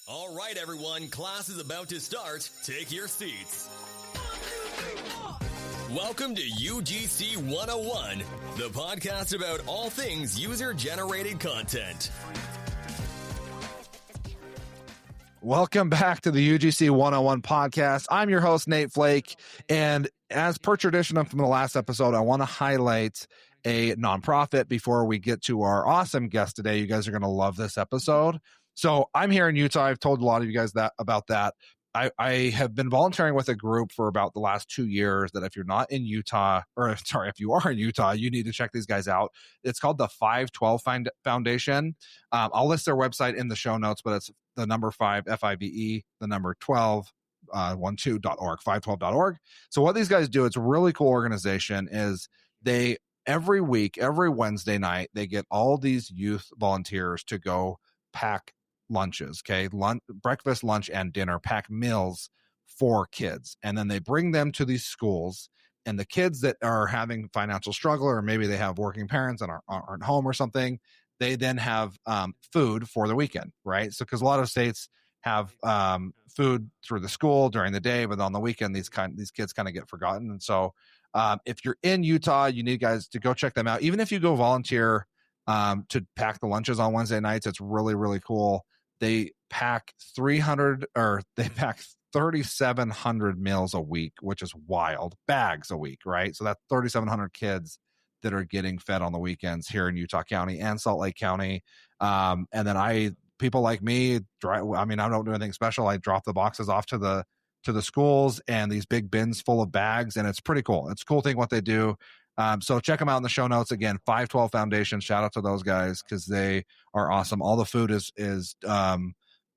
All right, everyone, class is about to start. Take your seats. Welcome to UGC 101, the podcast about all things user-generated content. Welcome back to the UGC 101 podcast. I'm your host, Nate Flake, and as per tradition from the last episode, I want to highlight a nonprofit before we get to our awesome guest today. You guys are going to love this episode. So I'm here in Utah. I've told a lot of you guys about that. I have been volunteering with a group for about the last 2 years that if you're not in Utah, if you are in Utah, you need to check these guys out. It's called the 512 Foundation. I'll list their website in the show notes, but it's the number 5, F-I-V-E, the number 12, 12.org, 512.org. So what these guys do, it's a really cool organization, is they, every week, every Wednesday night, they get all these youth volunteers to go pack lunches, okay? Breakfast, lunch, and dinner, pack meals for kids. And then they bring them to these schools, and the kids that are having financial struggle, or maybe they have working parents and aren't home or something, they then have food for the weekend, right? So because a lot of states have food through the school during the day, but on the weekend, these kids kind of get forgotten. And so if you're in Utah, you need guys to go check them out. Even if you go volunteer to pack the lunches on Wednesday nights, it's really, really cool. They pack 3,700 meals a week, which is wild. Bags a week, right? So that's 3,700 kids that are getting fed on the weekends here in Utah County and Salt Lake County. And then people like me, I don't do anything special. I drop the boxes off to the schools and these big bins full of bags, and it's pretty cool. It's a cool thing what they do. So check them out in the show notes. Again, 512 Foundation. Shout out to those guys because they are awesome. All the food is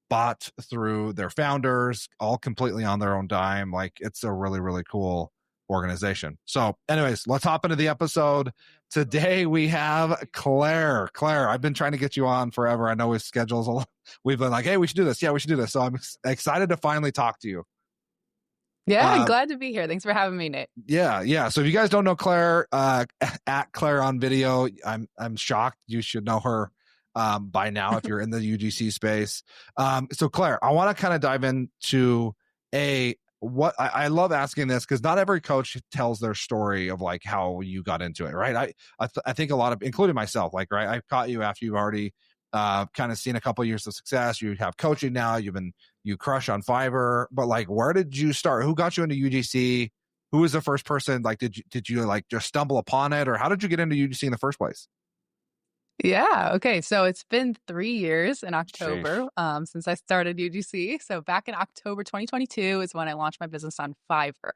bought through their founders, all completely on their own dime. Like, it's a really, really cool organization. So anyways, let's hop into the episode. Today we have Claire. Claire, I've been trying to get you on forever. I know we've been like, hey, we should do this. Yeah, we should do this. So I'm excited to finally talk to you. Yeah, I'm glad to be here. Thanks for having me, Nate. Yeah. So if you guys don't know Claire, at Claire on video, I'm shocked. You should know her by now if you're in the UGC space. So Claire, I want to kind of dive into what I love asking this because not every coach tells their story of like how you got into it, right? I think a lot of, including myself, like, right, I caught you after you've already kind of seen a couple of years of success. You have coaching now. You crush on Fiverr, but like, where did you start? Who got you into UGC? Who was the first person? Like, did you like just stumble upon it, or how did you get into UGC in the first place? Yeah. Okay. So it's been 3 years in October since I started UGC. So back in October 2022 is when I launched my business on Fiverr.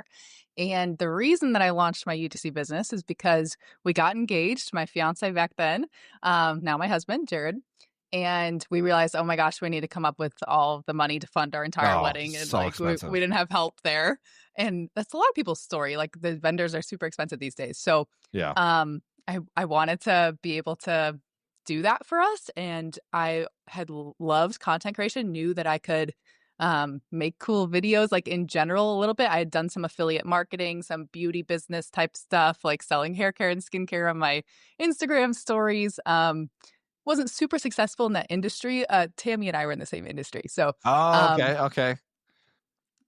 And the reason that I launched my UGC business is because we got engaged, my fiance back then, now my husband, Jared. And we realized, oh my gosh, we need to come up with all the money to fund our entire wedding. And so we didn't have help there. And that's a lot of people's story. Like, the vendors are super expensive these days. So yeah, I wanted to be able to do that for us. And I had loved content creation, knew that I could make cool videos, like in general, a little bit. I had done some affiliate marketing, some beauty business type stuff, like selling hair care and skincare on my Instagram stories. Wasn't super successful in that industry. Tammy and I were in the same industry. So okay.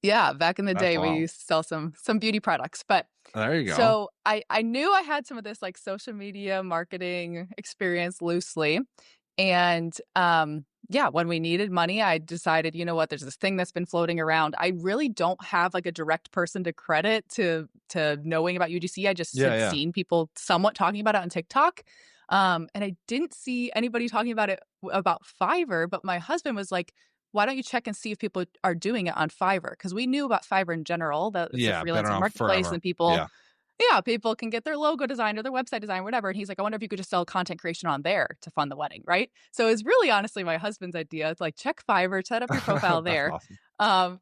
Yeah, back in the day, wild. we used to sell some beauty products. But there you go. So I knew I had some of this like social media marketing experience loosely. And when we needed money, I decided, you know what, there's this thing that's been floating around. I really don't have like a direct person to credit to knowing about UGC. I just had seen people somewhat talking about it on TikTok. And I didn't see anybody talking about it about Fiverr, but my husband was like, why don't you check and see if people are doing it on Fiverr? Because we knew about Fiverr in general, that it's a freelancing marketplace forever. And people can get their logo designed or their website design, whatever. And he's like, I wonder if you could just sell content creation on there to fund the wedding, right? So it's really honestly my husband's idea. It's like, check Fiverr, set up your profile there. Awesome.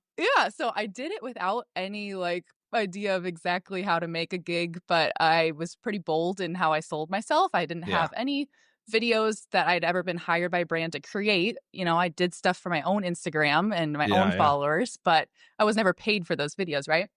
So I did it without any like idea of exactly how to make a gig, but I was pretty bold in how I sold myself. I didn't have any videos that I'd ever been hired by a brand to create. You know, I did stuff for my own Instagram and my own followers, but I was never paid for those videos, right?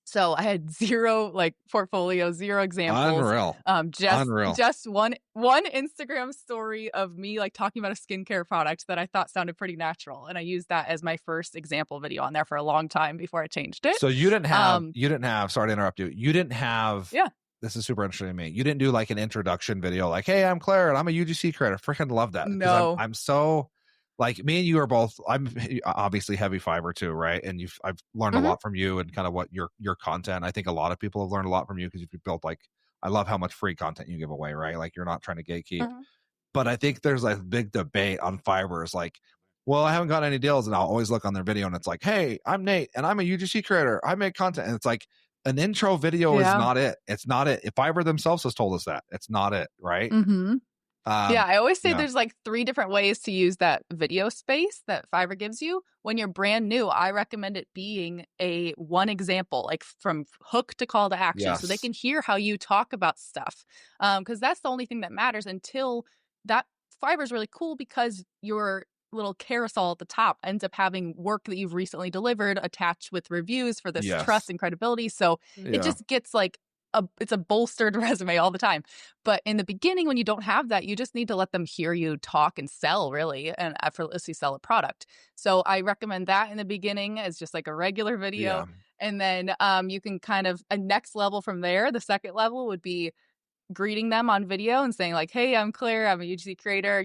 So I had zero like portfolio, zero examples. Unreal. Just Unreal. just one Instagram story of me like talking about a skincare product that I thought sounded pretty natural, and I used that as my first example video on there for a long time before I changed it. So you didn't have, sorry to interrupt you. You didn't have, Yeah. this is super interesting to me. You didn't do like an introduction video like, hey, I'm Claire and I'm a UGC creator. Freaking love that. No. I'm so like, me and you are both, I'm obviously heavy Fiverr too, right? And I've learned a lot from you and kind of what your content. I think a lot of people have learned a lot from you because you've built like, I love how much free content you give away, right? Like you're not trying to gatekeep. But I think there's like a big debate on Fiverr is like, well, I haven't got any deals, and I'll always look on their video and it's like, hey, I'm Nate and I'm a UGC creator. I make content. And it's like, an intro video is not it. It's not it. If Fiverr themselves has told us that, it's not it, right? I always say there's like 3 different ways to use that video space that Fiverr gives you. When you're brand new, I recommend it being a one example, like from hook to call to action, so they can hear how you talk about stuff. Because that's the only thing that matters until that. Fiverr's really cool because your little carousel at the top ends up having work that you've recently delivered attached with reviews for this trust and credibility. So it just gets like it's a bolstered resume all the time. But in the beginning, when you don't have that, you just need to let them hear you talk and sell really and effortlessly sell a product. So I recommend that in the beginning as just like a regular video. And then you can kind of a next level from there. The second level would be greeting them on video and saying like, hey, I'm Claire, I'm a UGC creator,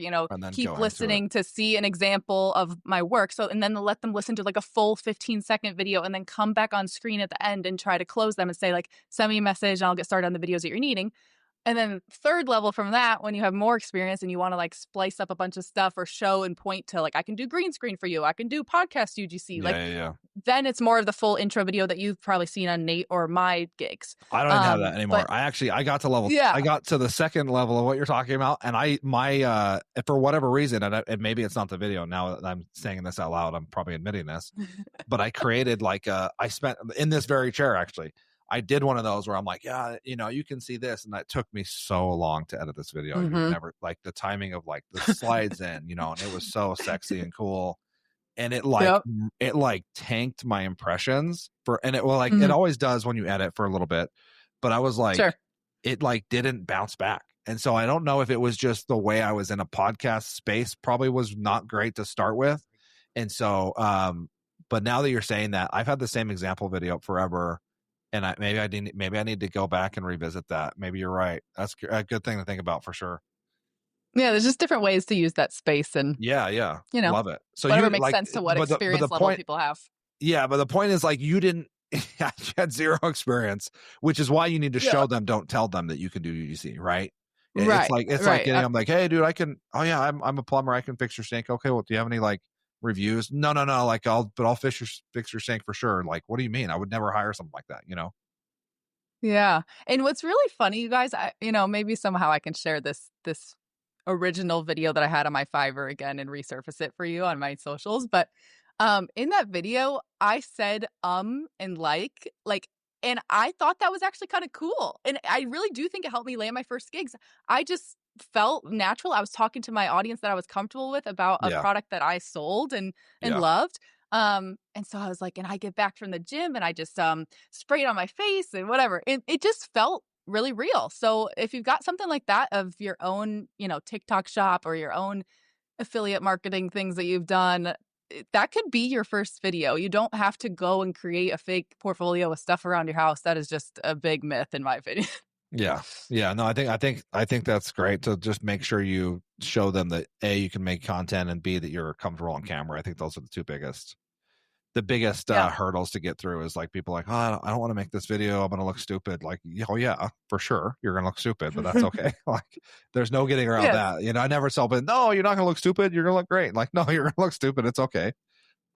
keep listening to see an example of my work. So, and then let them listen to like a full 15-second video and then come back on screen at the end and try to close them and say like, send me a message and I'll get started on the videos that you're needing. And then third level from that, when you have more experience and you want to like splice up a bunch of stuff or show and point to like, I can do green screen for you, I can do podcast UGC. Then it's more of the full intro video that you've probably seen on Nate or my gigs. I don't even have that anymore. I got to level. I got to the second level of what you're talking about, and for whatever reason, and maybe it's not the video. Now that I'm saying this out loud, I'm probably admitting this, but I created like I spent in this very chair actually. I did one of those where I'm like, yeah, you can see this. And that took me so long to edit this video. You never like the timing of like the slides in, and it was so sexy and cool. And it like tanked my impressions it always does when you edit for a little bit. But I was like, it like didn't bounce back. And so I don't know if it was just the way I was in a podcast space, probably was not great to start with. And so, but now that you're saying that, I've had the same example video up forever. And maybe I need to go back and revisit that. Maybe you're right. That's a good thing to think about for sure. Yeah, there's just different ways to use that space, and love it. So whatever makes sense to what experience level people have. Yeah, but the point is like you had zero experience, which is why you need to show them. Don't tell them that you can do UGC, right? It's like getting I'm like, hey, dude, I can. Oh yeah, I'm a plumber. I can fix your sink. Okay, well, do you have any like reviews? No. Like I'll fix your sink for sure. Like, what do you mean? I would never hire something like that, Yeah. And what's really funny, you guys, maybe somehow I can share this original video that I had on my Fiverr again and resurface it for you on my socials. But in that video, I said and like, and I thought that was actually kind of cool. And I really do think it helped me land my first gigs. I just felt natural. I was talking to my audience that I was comfortable with about a product that I sold and loved. And so I was like, and I get back from the gym and I just sprayed on my face and whatever. It just felt really real. So if you've got something like that of your own, TikTok shop or your own affiliate marketing things that you've done, that could be your first video. You don't have to go and create a fake portfolio with stuff around your house. That is just a big myth in my opinion. Yeah. No, I think that's great to just make sure you show them that A, you can make content, and B, that you're comfortable on camera. I think those are the biggest hurdles to get through is like people like, oh, I don't want to make this video. I'm going to look stupid. Like, oh yeah, for sure. You're going to look stupid, but that's okay. Like there's no getting around that. I never tell people, no, you're not going to look stupid. You're going to look great. Like, no, you're going to look stupid. It's okay.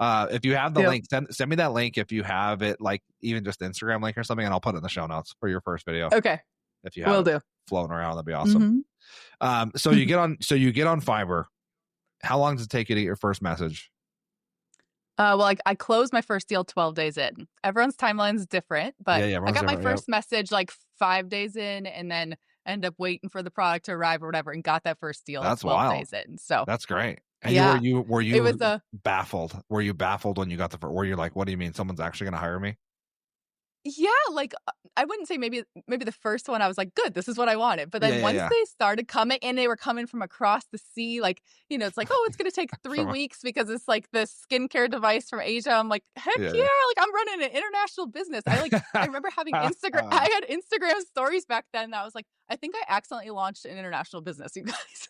If you have the link, send me that link. If you have it, like even just Instagram link or something, and I'll put it in the show notes for your first video. Okay. If you have it floating around, that'd be awesome. So you get on Fiverr. How long does it take you to get your first message? Well, I closed my first deal 12 days in. Everyone's timeline is different, but I got my first message like 5 days in, and then end up waiting for the product to arrive or whatever, and got that first deal 12 days in. So that's great. And were you baffled? Were you baffled when you got were you like, what do you mean someone's actually going to hire me? Yeah, like, I wouldn't say maybe the first one I was like, "Good, this is what I wanted." But Yeah, then yeah, once yeah. they started coming and they were coming from across the sea, like, it's like, "Oh, it's gonna take 3 From weeks because it's, like, this skincare device from Asia." I'm like, "Heck yeah, yeah, like, I'm running an international business." I remember having Instagram yeah. I had Instagram stories back then that I was like, "I think I accidentally launched an international business, you guys."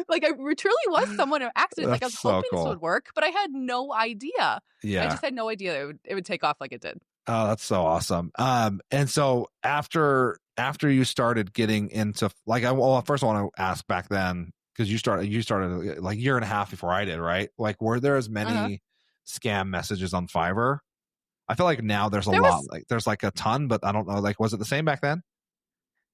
Like, I truly was somewhat an accident, like, I That's was so hoping this cool. would work, but I had no idea. I Yeah. just had no idea it would take off like it did. Oh, that's so awesome. And so after you started getting into like, first I want to ask back then, because you started like a year and a half before I did, right? Like, were there as Uh-huh. many scam messages on Fiverr? I feel like now there's a There lot, was like there's like a ton, but I don't know, like, was it the same back then?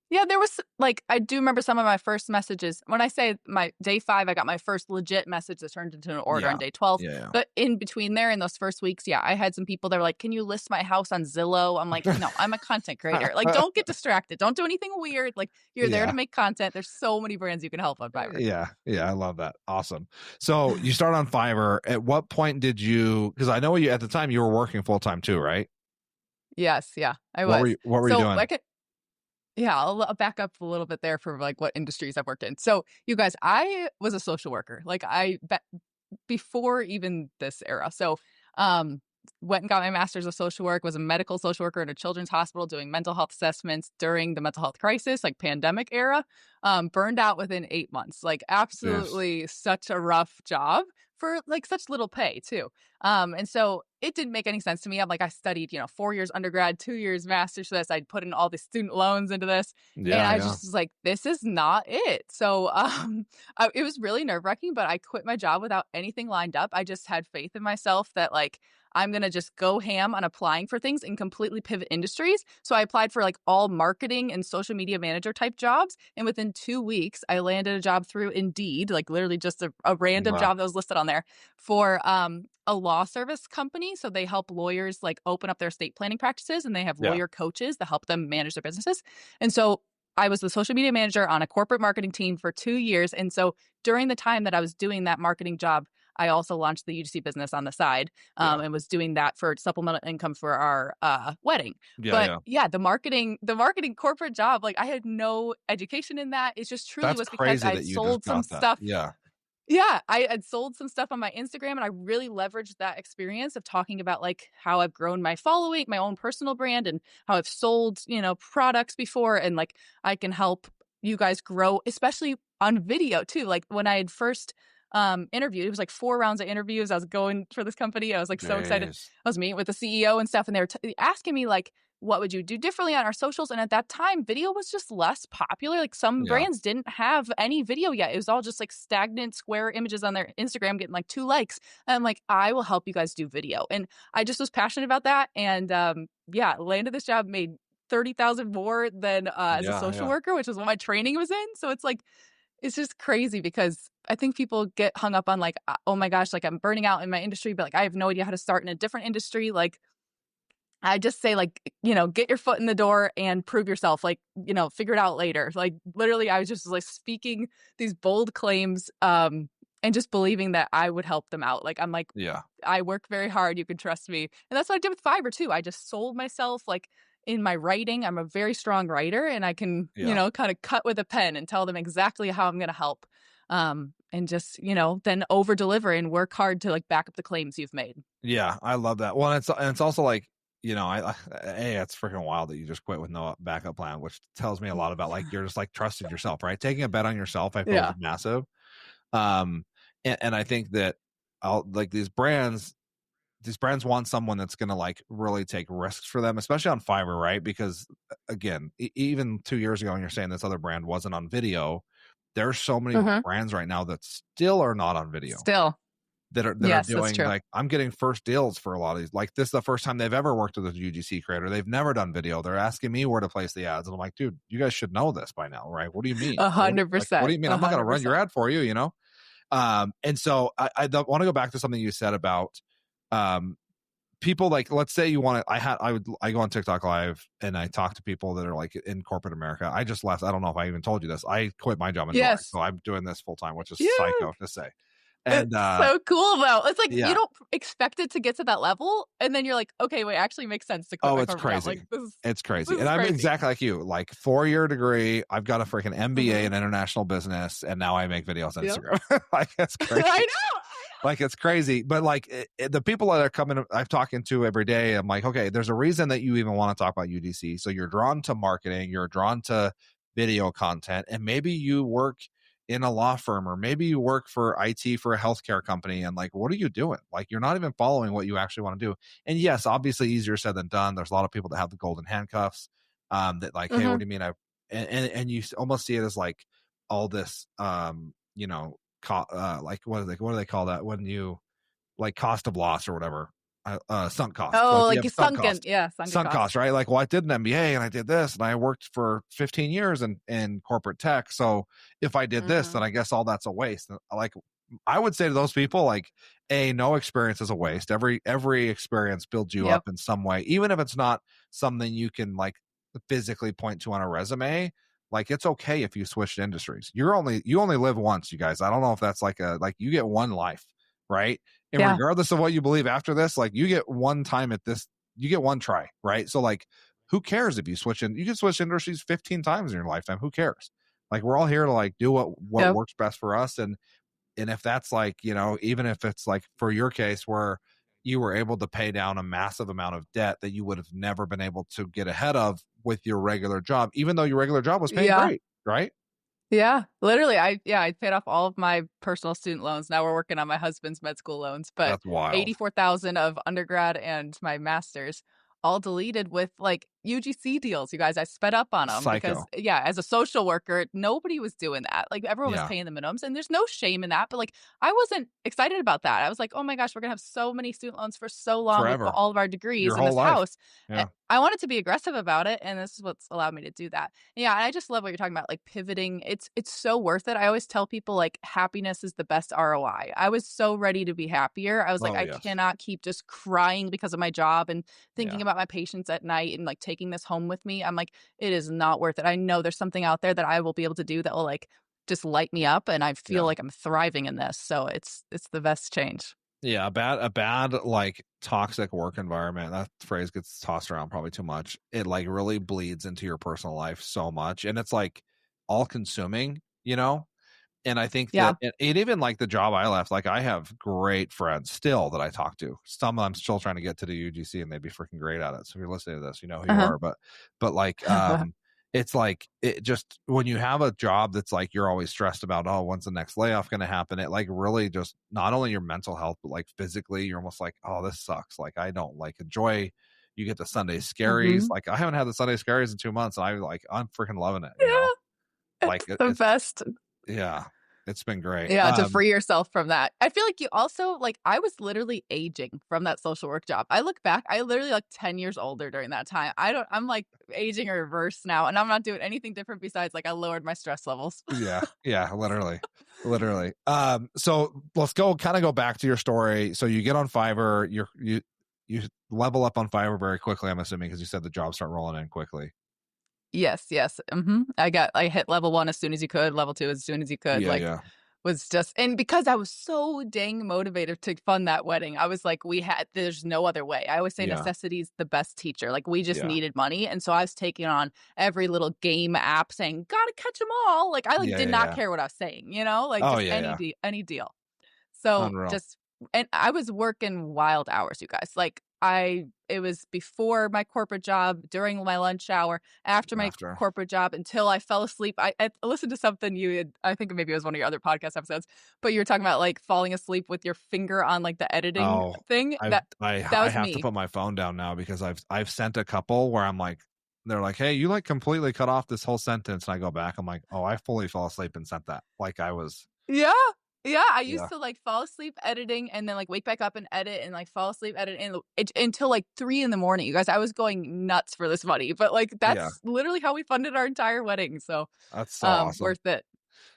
Yeah, there was like, I do remember some of my first messages. When I say my day 5, I got my first legit message that turned into an order on Yeah. day 12. Yeah. But in between there, in those first weeks, yeah, I had some people that were like, "Can you list my house on Zillow?" I'm like, "No, I'm a content creator. Like, don't get distracted. Don't do anything weird. Like, you're there to Yeah. make content. There's so many brands you can help on Fiverr." Yeah. Yeah. I love that. Awesome. So you start on Fiverr. At what point did you, because I know you at the time you were working full time too, right? Yes, yeah, I What were was. you So, doing? like, yeah, I'll back up a little bit there for like what industries I've worked in. So, you guys, I was a social worker. Like, before even this era. So, um, went and got my master's of social work, was a medical social worker in a children's hospital doing mental health assessments during the mental health crisis, like pandemic era. Burned out within 8 months. Like, Yes. absolutely such a rough job for like such little pay too. And so it didn't make any sense to me. I'm like, I studied, 4 years undergrad, 2 years master's for this. I'd put in all the student loans into this. And Yeah. I Yeah. just was like, this is not it. So it was really nerve-wracking, but I quit my job without anything lined up. I just had faith in myself that, like, I'm going to just go ham on applying for things and completely pivot industries. So I applied for like all marketing and social media manager type jobs. And within 2 weeks, I landed a job through Indeed, like literally just a random Wow. job that was listed on there for a law service company. So they help lawyers like open up their estate planning practices, and they have Yeah. lawyer coaches that help them manage their businesses. And so I was the social media manager on a corporate marketing team for 2 years. And so during the time that I was doing that marketing job, I also launched the UGC business on the side, Yeah. and was doing that for supplemental income for our wedding. Yeah. But Yeah. yeah, the marketing corporate job, like, I had no education in that. It just truly That's was because crazy I'd that you just sold some got that. stuff. Yeah. Yeah, I had sold some stuff on my Instagram, and I really leveraged that experience of talking about, like, how I've grown my following, my own personal brand, and how I've sold, products before, and, like, I can help you guys grow, especially on video too. Like, when I had first interviewed, it was like 4 rounds of interviews. I was going for this company. I was like so excited. Jeez. I was meeting with the CEO and stuff, and they were asking me like, what would you do differently on our socials? And at that time, video was just less popular. Like, some Yeah. brands didn't have any video yet. It was all just like stagnant square images on their Instagram getting like 2 likes. And I'm like, I will help you guys do video. And I just was passionate about that. And yeah, landed this job, made 30,000 more than as a Yeah. social Yeah. worker, which was what my training was in. So it's like, it's just crazy because I think people get hung up on like, oh my gosh, like, I'm burning out in my industry, but like, I have no idea how to start in a different industry. Like, I just say, like, get your foot in the door and prove yourself, like, figure it out later. Like, literally, I was just like speaking these bold claims, and just believing that I would help them out. Like, I'm like, Yeah. I work very hard. You can trust me. And that's what I did with Fiverr too. I just sold myself, like, in my writing. I'm a very strong writer, and I can, Yeah. kind of cut with a pen and tell them exactly how I'm going to help. And just, then over deliver and work hard to like back up the claims you've made. Yeah. I love that. Well, and it's also like, it's freaking wild that you just quit with no backup plan, which tells me a lot about, like, you're just like trusting yourself, right? Taking a bet on yourself, I feel, Yeah. is massive. And I think that these brands want someone that's going to like really take risks for them, especially on Fiverr, right? Because again, even 2 years ago, when you're saying this other brand wasn't on video, there's so many Mhm. brands right now that still are not on video, Still. that are Yes, that's doing, true. like, I'm getting first deals for a lot of these. Like, this is the first time they've ever worked with a UGC creator. They've never done video. They're asking me where to place the ads, and I'm like, dude, you guys should know this by now, right? What do you mean? Like, what do 100%. you mean? I'm not going to run your 100%. ad for you, And so I want to go back to something you said about people. Like, let's say you want to, I go on TikTok live and I talk to people that are like in corporate America. I just left. I don't know if I even told you this. I quit my job in July, Yes. so I'm doing this full time, which is Yeah. psycho to say. And It's so cool though. It's like yeah. you don't expect it to get to that level, and then you're like, okay, wait, actually makes sense to quit Oh, my it's corporate job. crazy. Like this It's crazy. And is I'm crazy. exactly like you, like 4-year degree. I've got a freaking MBA Mhm. in international business, and now I make videos on Yep. Instagram. Like, it's crazy. I know. Like, it's crazy. But like the people that are coming, I'm talking to every day, I'm like, okay, there's a reason that you even want to talk about UGC. So you're drawn to marketing, you're drawn to video content, and maybe you work in a law firm, or maybe you work for IT for a healthcare company, and like, what are you doing? Like, you're not even following what you actually want to do. And yes, obviously easier said than done. There's a lot of people that have the golden handcuffs, that like, hey, what Mhm. do you mean? And you almost see it as like all this, like what do they call that when you like cost of loss or whatever, sunk cost. Oh, Like you like have you sunken, sunken sunk cost. cost, right? Like, well, I did an MBA and I did this and I worked for 15 years in corporate tech. So if I did this, then Mhm. I guess all that's a waste. Like, I would say to those people, like, no experience is a waste. Every experience builds you Yep. up in some way, even if it's not something you can like physically point to on a resume. Like, it's okay if you switch industries. You only live once, you guys. I don't know if that's like you get one life, right? And Yeah. regardless of what you believe after this, like, you get one time at this, you get one try, right? So like, who cares if you switch in? You can switch industries 15 times in your lifetime. Who cares? Like, we're all here to like do what Yep. works best for us. And if that's like, even if it's like for your case where you were able to pay down a massive amount of debt that you would have never been able to get ahead of with your regular job, even though your regular job was paying Yeah. great, right? Yeah, literally, I paid off all of my personal student loans. Now we're working on my husband's med school loans, but That's wild. 84,000 of undergrad and my master's all deleted with like UGC deals. You guys, I sped up on them because Psycho. yeah, as a social worker, nobody was doing that. Like everyone was Yeah. paying the minimums, and there's no shame in that. But like, I wasn't excited about that. I was like, oh my gosh, we're gonna have so many student loans for so long with Forever. all of our degrees Your in whole this life. house. Yeah. I wanted to be aggressive about it, and this is what's allowed me to do that. Yeah, and I just love what you're talking about, like pivoting. It's so worth it. I always tell people like happiness is the best ROI. I was so ready to be happier. I was like, Oh, I yes. cannot keep just crying because of my job and thinking Yeah. about my patients at night and like taking this home with me. I'm like, it is not worth it. I know there's something out there that I will be able to do that will like just light me up, and I feel Yeah. like I'm thriving in this. So it's the best change. Yeah, a bad like toxic work environment. That phrase gets tossed around probably too much. It like really bleeds into your personal life so much, and it's like all consuming, And I think Yeah. that it even like the job I left, like, I have great friends still that I talk to. Some I'm still trying to get to the UGC, and they'd be freaking great at it. So if you're listening to this, you know who you Uh-huh. are. But like, it's like, it just, when you have a job that's like, you're always stressed about, oh, when's the next layoff going to happen? It like really just, not only your mental health, but like physically, you're almost like, oh, this sucks. Like, I don't like enjoy. You get the Sunday scaries. Mhm. Like, I haven't had the Sunday scaries in 2 months, and I'm freaking loving it. Yeah, Like, it's the it's, best. yeah, it's been great. Yeah, to free yourself from that. I feel like you also like I was literally aging from that social work job. I look back, I literally like 10 years older during that time. I'm like aging in reverse now, and I'm not doing anything different besides like I lowered my stress levels. Yeah, literally. So let's kind of go back to your story. So you get on Fiverr, you level up on Fiverr very quickly, I'm assuming, because you said the jobs start rolling in quickly. Yes. I hit level 1 as soon as you could, level 2 as soon as you could, like, Yeah. was just and because I was so dang motivated to fund that wedding, I was like, there's no other way. I always say Yeah. necessity's the best teacher. Like, we just Yeah. needed money, and so I was taking on every little game app saying, "Gotta catch them all." Like, I, like, Yeah. did Yeah. not Yeah. care what I was saying, Like, Oh just yeah. Yeah. any deal. So, Unreal. and I was working wild hours, you guys. Like, it was before my corporate job, during my lunch hour, after my After. corporate job, until I fell asleep. I listened to something I think maybe it was one of your other podcast episodes, but you were talking about like falling asleep with your finger on like the editing Oh, thing. I That I was have to me. put my phone down now, because I've sent a couple where I'm like, they're like, hey, you like completely cut off this whole sentence, and I go back, I'm like, oh, I fully fell asleep and sent that. Like, I was. Yeah. Yeah, I Yeah. used to like fall asleep editing and then like wake back up and edit and like fall asleep edit until like 3 in the morning. You guys, I was going nuts for this money, but like Yeah. that's literally how we funded our entire wedding. So, That's so awesome. worth it.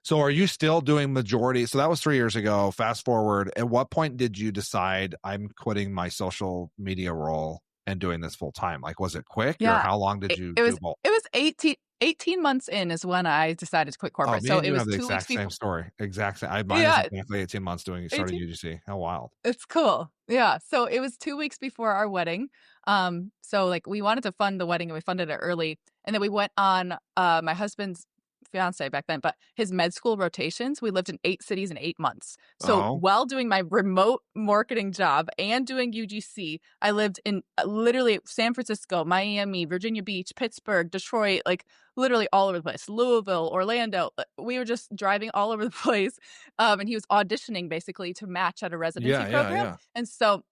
So are you still doing majority? So that was 3 years ago. Fast forward, at what point did you decide I'm quitting my social media role and doing this full time? Like, was it quick or Yeah. how long did It, you it do was both? it was 18 months in is when I decided to quit Oh, corporate. me So and it you was have the 2 weeks exact same before. story. Exact same. Mine is Yeah, exactly 18 months doing starting 18. UGC. How wild. It's cool. Yeah. So it was 2 weeks before our wedding. So like we wanted to fund the wedding and we funded it early. And then we went on my husband's fiance back then, but his med school rotations. We lived in 8 cities in 8 months. So Oh, while doing my remote marketing job and doing UGC, I lived in literally San Francisco, Miami, Virginia Beach, Pittsburgh, Detroit, like literally all over the place. Louisville, Orlando. We were just driving all over the place. And he was auditioning basically to match at a residency yeah, yeah, program. yeah. And so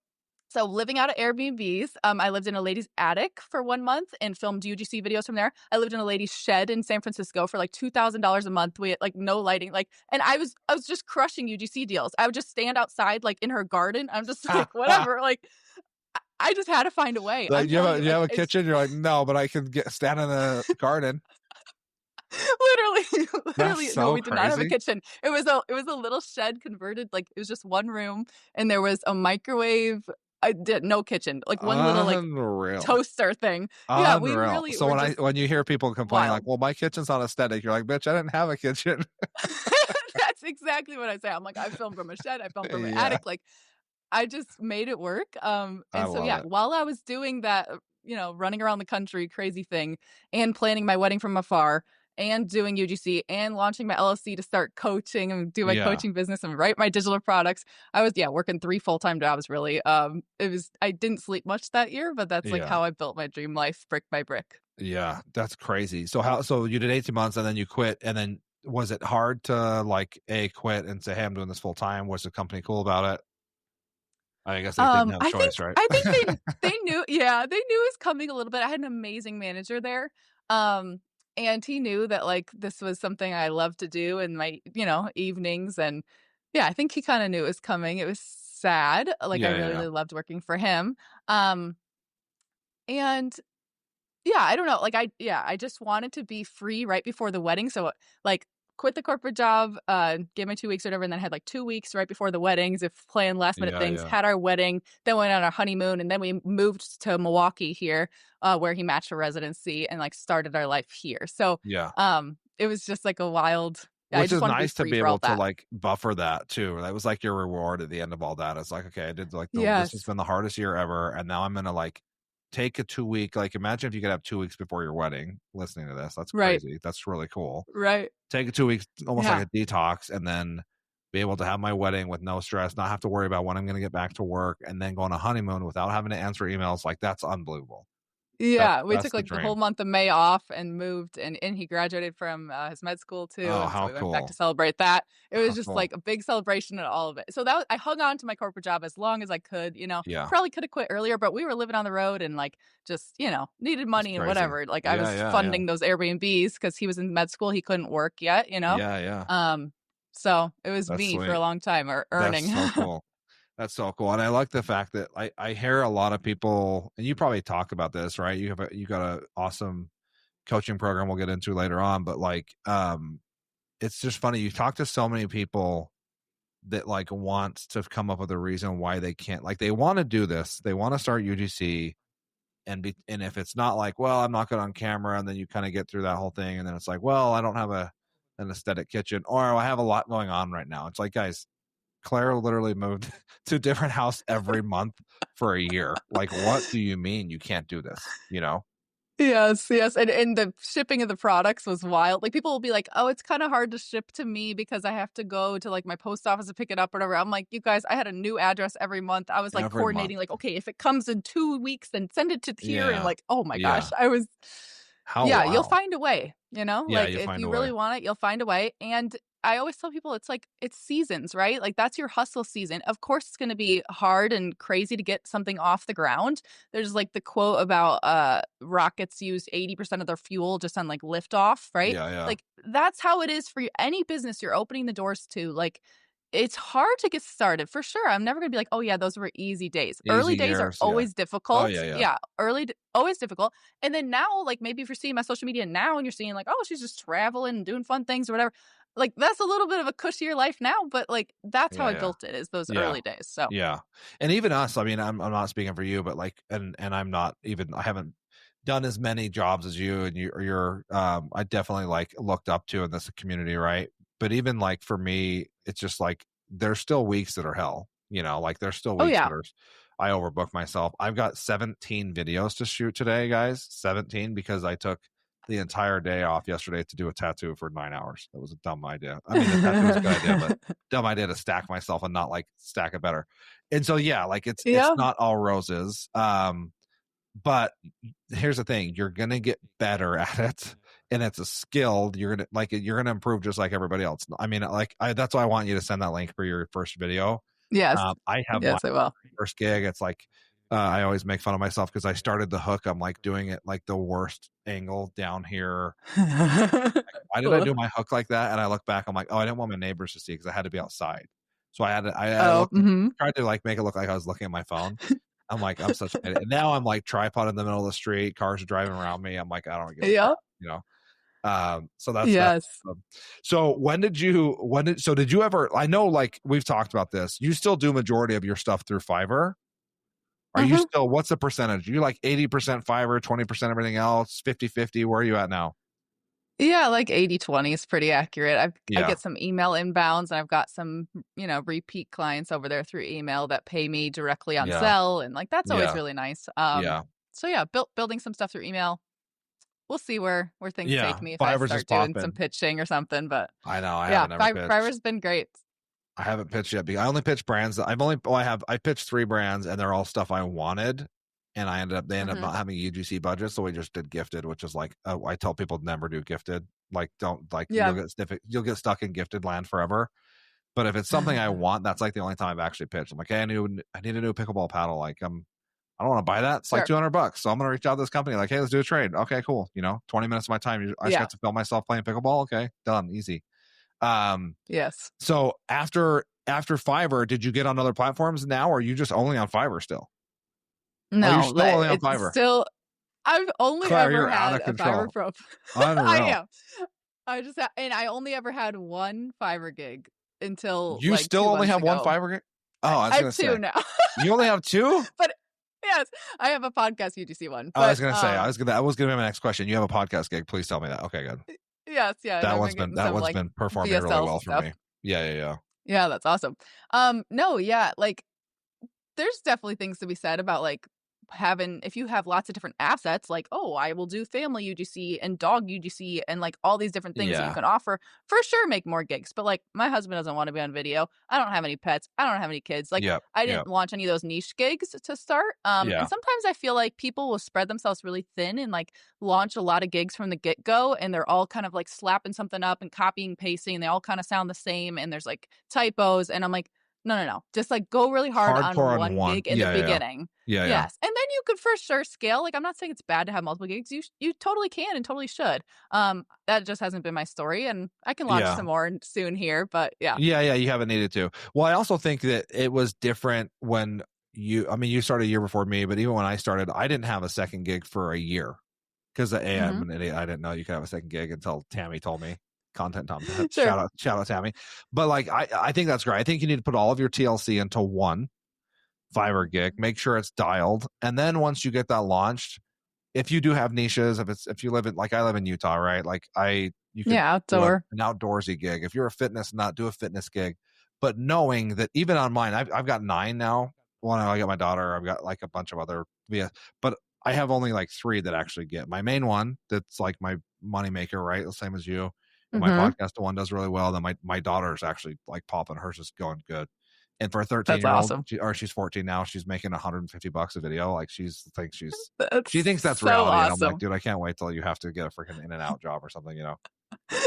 living out of Airbnbs, I lived in a lady's attic for 1 month and filmed UGC videos from there. I lived in a lady's shed in San Francisco for like $2,000 a month. We had like no lighting, like, and I was just crushing UGC deals. I would just stand outside like in her garden. I'm just like whatever, like I just had to find a way. I'm Like, telling you, you like have a it's kitchen? You're like, no, but I can stand in the garden. literally, That's literally, no, so we did not have a crazy. kitchen. It was a little shed converted, like it was just one room, and there was a microwave. I did no kitchen, like one little like Unreal. toaster thing. Yeah, we Unreal. really So were just when you hear people complaining like, wild. well, my kitchen's not aesthetic, you're like, bitch, I didn't have a kitchen. That's exactly what I say. I'm like, I filmed from a shed, I filmed from an Yeah. attic, like I just made it work. I And so love yeah, it. while I was doing that, running around the country, crazy thing, and planning my wedding from afar, and doing UGC, and launching my LLC to start coaching and do my Yeah. coaching business and write my digital products, I was working 3 full-time jobs really. I didn't sleep much that year, but that's like Yeah. how I built my dream life brick by brick. Yeah. That's crazy. So you did 18 months and then you quit. And then was it hard to like quit and say, hey, I'm doing this full time? Was the company cool about it? I guess they didn't have a I think choice, right? I think they knew, yeah, they knew it was coming a little bit. I had an amazing manager there. Um, and he knew that like this was something I love to do in my, evenings, and yeah, I think he kind of knew it was coming. It was sad. Like I Yeah, yeah, really, yeah. really loved working for him. Um, and yeah, I don't know. Like I just wanted to be free right before the wedding. So like quit the corporate job, gave my 2 weeks or whatever, and then had like 2 weeks right before the weddings if playing last minute Yeah, things, yeah. had our wedding, then went on our honeymoon, and then we moved to Milwaukee here, where he matched for residency and like started our life here. So Yeah. it was just like a wild, I Which just is want to be nice to free be for all able to that. like buffer that too. That was like your reward at the end of all that. It's like, okay, I did like this has Yes. been the hardest year ever. And now I'm gonna like take a 2 week, like imagine if you could have 2 weeks before your wedding listening to this. That's Right. crazy. That's really cool. Right. Take a 2 weeks, almost like Yeah. a detox, and then be able to have my wedding with no stress, not have to worry about when I'm gonna get back to work, and then go on a honeymoon without having to answer emails. Like that's unbelievable. Yeah, we That's took the like the whole dream. month of May off and moved, and he graduated from his med school too, Oh, and so how we went back to cool. celebrate that. It How was just cool. like a big celebration and all of it. So I hung on to my corporate job as long as I could. Yeah. Probably could have quit earlier, but we were living on the road and like just needed That's money and crazy. whatever. Like I Yeah, was yeah, yeah. funding those Airbnbs because he was in med school, he couldn't work yet. Yeah, yeah. So it was That's me for sweet. a long time, or earning. That's so cool. That's so cool. And I like the fact that I hear a lot of people, and you probably talk about this, right? You got an awesome coaching program we'll get into later on, but like it's just funny. You talk to so many people that like want to come up with a reason why they can't, like they want to do this. They want to start UGC and if it's not like, well, I'm not good on camera, and then you kind of get through that whole thing, and then it's like, well, I don't have an aesthetic kitchen, or I have a lot going on right now. It's like, guys, Claire literally moved to a different house every month for a year. Like, what do you mean you can't do this? Yes, yes, and the shipping of the products was wild. Like, people will be like, "Oh, it's kinda hard to ship to me because I have to go to, like, my post office to pick it up or whatever." I'm like, "You guys, I had a new address every month." I was, like, Every coordinating, month. like, "Okay, if it comes in 2 weeks, then send it to here," and, Yeah. like, oh my gosh, Yeah. I was How yeah, you'll wild. find a way, Yeah, Like, you if find you a really way. want it, you'll find a way, and I always tell people it's like it's seasons, right? Like, that's your hustle season. Of course, it's gonna be hard and crazy to get something off the ground. There's, like, the quote about, rockets use 80% of their fuel just on, like, liftoff, right? Yeah, yeah. Like, that's how it is for any business you're opening the doors to. Like, it's hard to get started, for sure. I'm never gonna be like, "Oh, yeah, those were easy days." Easy Early days are years. Yeah. always Oh, difficult. yeah, yeah. Yeah, always difficult. And then now, like, maybe if you're seeing my social media now and you're seeing like, "Oh, she's just traveling and doing fun things or whatever." like that's a little bit of a cushier life now, but like that's how I Yeah. built it, is those Yeah. early days. So Yeah. And even us, I mean, I'm not speaking for you, but like, and I'm not even, I haven't done as many jobs as you, and you're I definitely like looked up to in this community, right? But even like for me, it's just like there's still weeks that are hell, like there's still oh weeks yeah. that are I overbook myself. I've got 17 videos to shoot today, guys. 17, because I took the entire day off yesterday to do a tattoo for 9 hours. That was a dumb idea. I mean, the tattoo was a good idea, but dumb idea to stack myself and not like stack it better. And so yeah, like it's Yeah. not all roses. But here's the thing, you're gonna get better at it, and it's a skill. You're gonna improve just like everybody else. I mean, like that's why I want you to send that link for your first video. Yes. I have my Yes, I will. first gig. It's like I always make fun of myself because I started the hook. I'm like doing it like the worst angle down here. Why did I do my hook like that? And I look back, I'm like, oh, I didn't want my neighbors to see because I had to be outside. So I had to, tried to like make it look like I was looking at my phone. I'm like, I'm such an idiot. And now I'm like tripod in the middle of the street, cars are driving around me. I'm like, I don't give a crap, so that's yes. So did you ever, I know like we've talked about this, you still do majority of your stuff through Fiverr. Are you still, what's the percentage? You like 80% Fiverr, 20% everything else, 50-50? Where are you at now? Yeah, like 80-20 is pretty accurate. I Yeah. get some email inbounds, and I've got some, repeat clients over there through email that pay me directly on Zelle, and like that's always really nice. So yeah, building some stuff through email. We'll see where things take me if Fiverr's I just start doing popping. some pitching or something. But I know I haven't ever pitched. Fiverr's been great. I haven't pitched yet. I only pitched brands that I pitched 3 brands, and they're all stuff I wanted. And they ended up not having UGC budget, so we just did gifted, which is like I tell people never do gifted. Like don't like you'll get stuck in gifted land forever. But if it's something I want, that's like the only time I've actually pitched. I'm like, hey, I need a new pickleball paddle. Like I don't want to buy that. It's like $200, so I'm gonna reach out to this company. Like, hey, let's do a trade. Okay, cool. 20 minutes of my time. I just got to film myself playing pickleball. Okay, done, easy. Yes. So after Fiverr, did you get on other platforms now, or are you just only on Fiverr still? No, you're still only on Fiverr. I've only Claire, ever had a Fiverr profile. I am. And I only ever had one Fiverr gig until you still only have one Fiverr gig. Oh, I was going to say 2 now. You only have 2? But yes, I have a podcast UGC one. But, I was going to say that was going to be my next question. You have a podcast gig? Please tell me that. Okay, good. Yes, yeah. That one's been performing really well for me. Yeah. Yeah, that's awesome. No, yeah, like there's definitely things to be said about like if you have lots of different assets, like, oh, I will do family UGC and dog UGC and like all these different things that you can offer, for sure make more gigs. But like my husband doesn't want to be on video. I don't have any pets. I don't have any kids. Like I didn't launch any of those niche gigs to start. And sometimes I feel like people will spread themselves really thin and like launch a lot of gigs from the get-go, and they're all kind of like slapping something up and copying, pasting, and they all kind of sound the same, and there's like typos, and I'm like, no. Just like go really hard on one gig in the beginning. Yes. And then you could for sure scale. Like I'm not saying it's bad to have multiple gigs. You totally can and totally should. That just hasn't been my story, and I can launch some more soon here, but yeah. Yeah, you haven't needed to. Well, I also think that it was different when you started a year before me, but even when I started, I didn't have a second gig for a year because I'm an idiot. I didn't know you could have a second gig until Tammy told me. Content Tom. Shout out Tammy. But like I think that's great. I think you need to put all of your TLC into one Fiverr gig, make sure it's dialed, and then once you get that launched, if you do have niches, if you live in, like I live in Utah, right? Like you can outdoor, an outdoorsy gig. If you're a fitness nut, do a fitness gig. But knowing that even on mine, I've got 9 now. One, I got my daughter. I've got like a bunch of other but I have only like 3 that actually get. My main one that's like my money maker, right? The same as you. And my podcast one does really well. Then my daughter's actually like popping. Hers is going good. And for a 13-year-old, awesome. She's 14 now, she's making $150 a video. Like she thinks that's so reality. Awesome. And I'm like, dude, I can't wait till you have to get a freaking In-N-Out job or something,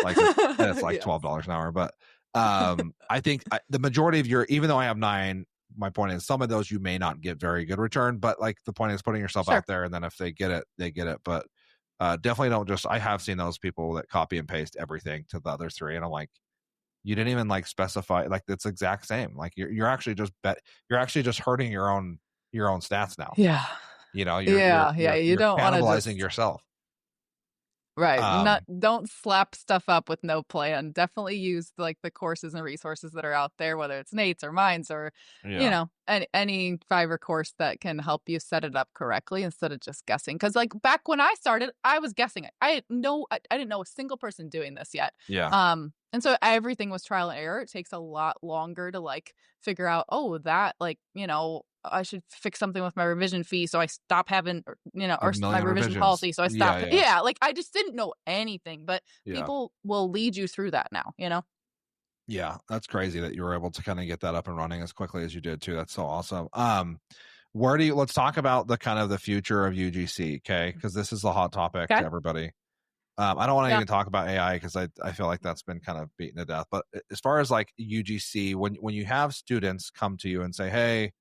like it's like $12 an hour. But I think the majority of even though I have 9, my point is some of those you may not get very good return, but like the point is putting yourself out there, and then if they get it, they get it. But definitely don't I have seen those people that copy and paste everything to the other 3, and I'm like, you didn't even like specify, like it's exact same. Like you're actually just hurting your own stats now. Yeah. You're you don't want to cannibalizing yourself. Right. Don't slap stuff up with no plan. Definitely use like the courses and resources that are out there, whether it's Nate's or mine's or, any Fiverr course that can help you set it up correctly instead of just guessing. Because like back when I started, I was guessing it. I didn't know a single person doing this yet. Yeah. And so everything was trial and error. It takes a lot longer to like figure out, that like, I should fix something with my revision fee. So I stop having, or my revision policy. So I stopped. Yeah. Like I just didn't know anything, but people will lead you through that now, Yeah. That's crazy that you were able to kind of get that up and running as quickly as you did too. That's so awesome. Let's talk about the kind of the future of UGC. Okay. Cause this is a hot topic to everybody. I don't want to even talk about AI because I feel like that's been kind of beaten to death. But as far as like UGC, when you have students come to you and say, hey,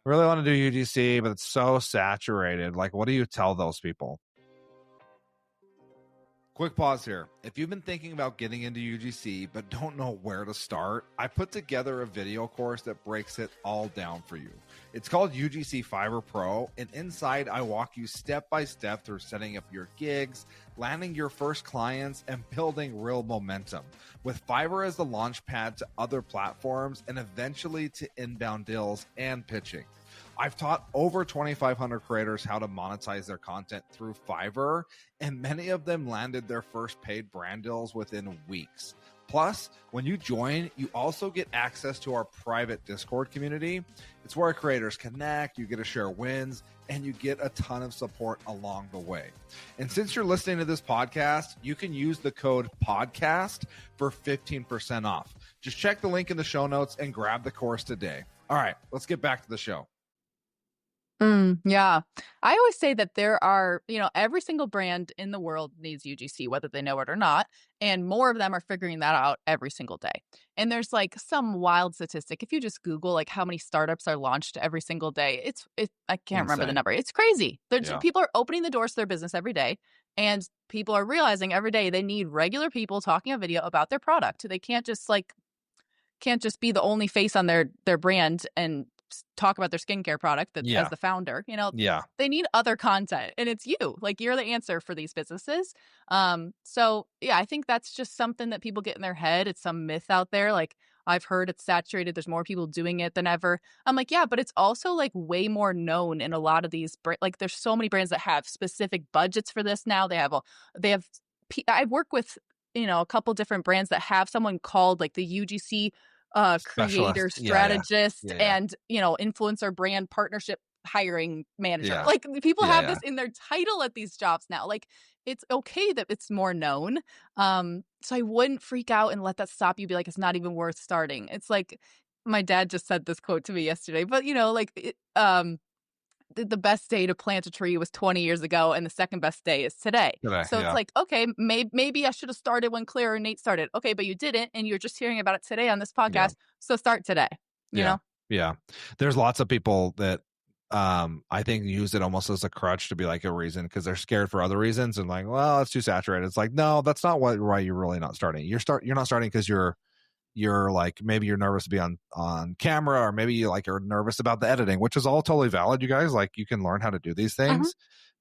I really want to do UGC, but it's so saturated. Like, what do you tell those people? Quick pause here. If you've been thinking about getting into UGC but don't know where to start, I put together a video course that breaks it all down for you. It's called UGC Fiverr Pro, and inside I walk you step by step through setting up your gigs, landing your first clients, and building real momentum, with Fiverr as the launch pad to other platforms and eventually to inbound deals and pitching. I've taught over 2,500 creators how to monetize their content through Fiverr, and many of them landed their first paid brand deals within weeks. Plus, when you join, you also get access to our private Discord community. It's where creators connect, you get to share wins, and you get a ton of support along the way. And since you're listening to this podcast, you can use the code PODCAST for 15% off. Just check the link in the show notes and grab the course today. All right, let's get back to the show. Yeah. I always say that there are, every single brand in the world needs UGC, whether they know it or not. And more of them are figuring that out every single day. And there's like some wild statistic. If you just Google like how many startups are launched every single day, I can't remember the number. It's crazy. People are opening the doors to their business every day. And people are realizing every day they need regular people talking a video about their product. They can't just be the only face on their brand and talk about their skincare product as the founder. They need other content, and it's you. Like, you're the answer for these businesses. So yeah, I think that's just something that people get in their head. It's some myth out there. Like, I've heard it's saturated. There's more people doing it than ever. I'm like, yeah, but it's also like way more known in a lot of these. Like, there's so many brands that have specific budgets for this now. I work with a couple different brands that have someone called like the UGC creator strategist and influencer brand partnership hiring manager. Yeah. Like, people have this in their title at these jobs now. Like, it's okay that it's more known. So I wouldn't freak out and let that stop you. Be like, it's not even worth starting. It's like, my dad just said this quote to me yesterday, but the best day to plant a tree was 20 years ago, and the second best day is today. So it's like, okay, maybe I should have started when Claire and Nate started. Okay, but you didn't, and you're just hearing about it today on this podcast. So start today. You know? Yeah. There's lots of people that I think use it almost as a crutch to be like a reason, because they're scared for other reasons and like, well, it's too saturated. It's like, no, that's not why you're really not starting. You're not starting because you're like, maybe you're nervous to be on camera, or maybe you like are nervous about the editing, which is all totally valid, you guys. Like, you can learn how to do these things.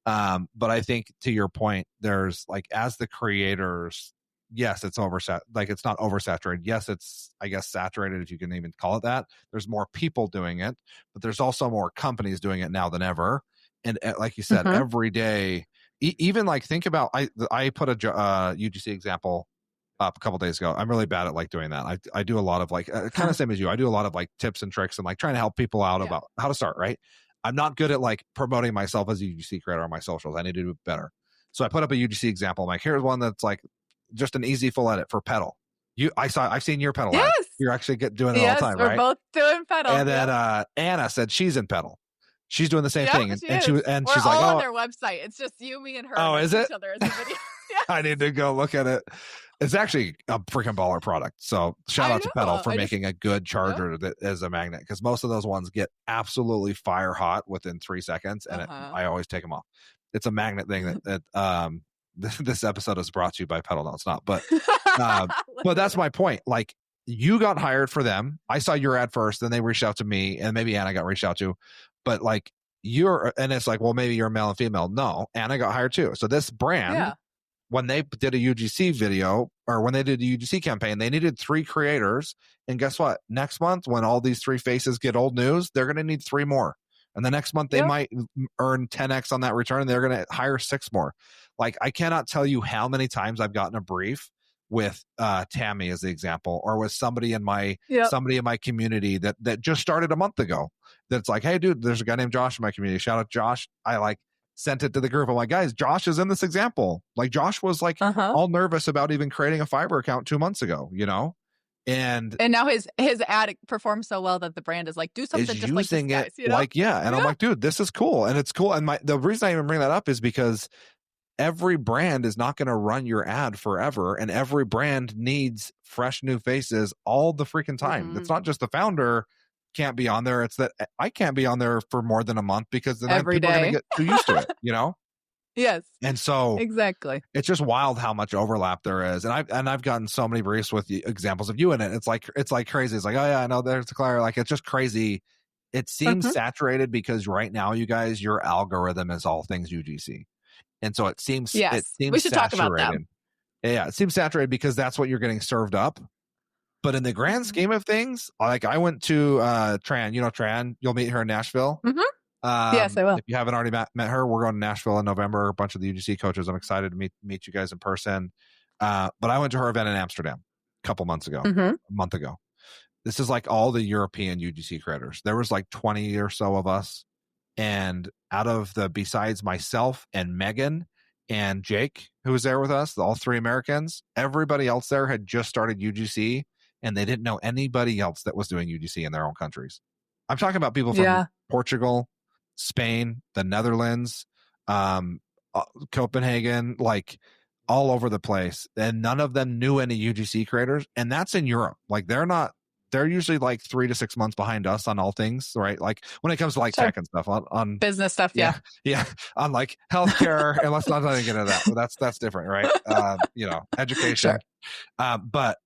But I think, to your point, there's like, as the creators, yes, it's it's not oversaturated. Yes, it's, I guess, saturated, if you can even call it that. There's more people doing it, but there's also more companies doing it now than ever. And like you said, every day, even like, think about, I put a UGC example up a couple days ago. I'm really bad at like doing that. I do a lot of like kind of same as you. I do a lot of like tips and tricks and like trying to help people out about how to start, right? I'm not good at like promoting myself as a UGC creator on my socials. I need to do better. So I put up a UGC example. I'm like, here's one that's like just an easy full edit for pedal. I've seen your pedal. Yes. Ad. You're actually doing it all the time, right? We're both doing pedal. And then Anna said she's in pedal. She's doing the same thing. We're she's all like, on their website. It's just you, me, and her. Oh, is it? Each other as a video. I need to go look at it. It's actually a freaking baller product. So shout out to Pedal for making a good charger that is a magnet, because most of those ones get absolutely fire hot within 3 seconds, and I always take them off. It's a magnet thing that this episode is brought to you by Pedal. No, it's not. But but that's my point. Like, you got hired for them. I saw your ad first, then they reached out to me, and maybe Anna got reached out to. But like, and it's like, well, maybe you're a male and female. No, Anna got hired too. So this brand when they did a UGC video, or when they did a UGC campaign, they needed 3 creators. And guess what? Next month, when all these 3 faces get old news, they're going to need 3 more. And the next month, they might earn 10x on that return, and they're going to hire 6 more. Like, I cannot tell you how many times I've gotten a brief with Tammy as the example, or with somebody in my community that just started a month ago. That's like, hey, dude, there's a guy named Josh in my community. Shout out Josh. I like sent it to the group. I'm like, guys, Josh is in this example. Like, Josh was like all nervous about even creating a Fiverr account 2 months ago, you know? And now his ad performs so well that the brand is like, do something just like this, guys, you know? Like, yeah. And I'm like, dude, this is cool. And it's cool. And the reason I even bring that up is because every brand is not going to run your ad forever. And every brand needs fresh new faces all the freaking time. It's not just the founder can't be on there. It's that I can't be on there for more than a month, because then people are going to get too used to it, you know? Yes. And so exactly, it's just wild how much overlap there is. And I've gotten so many briefs with examples of you in it. It's like crazy. It's like, oh yeah, I know there's the Claire. Like, it's just crazy. It seems saturated because right now, you guys, your algorithm is all things UGC. And so it seems we should saturated. talk about them. Yeah, it seems saturated because that's what you're getting served up. But in the grand scheme of things, like, I went to Tran. You know Tran? You'll meet her in Nashville. Yes, I will. If you haven't already met her, we're going to Nashville in November. A bunch of the UGC coaches. I'm excited to meet you guys in person. But I went to her event in Amsterdam a couple months ago, a month ago. This is like all the European UGC creators. There was like 20 or so of us. And out of besides myself and Megan and Jake, who was there with us, all 3 Americans, everybody else there had just started UGC, and they didn't know anybody else that was doing UGC in their own countries. I'm talking about people from Portugal, Spain, the Netherlands, Copenhagen, like all over the place. And none of them knew any UGC creators. And that's in Europe. Like, they're usually like 3 to 6 months behind us on all things, right? Like, when it comes to like tech and stuff, on business stuff. Yeah. On like healthcare, and let's not get into that. But that's different, right? You know, education. But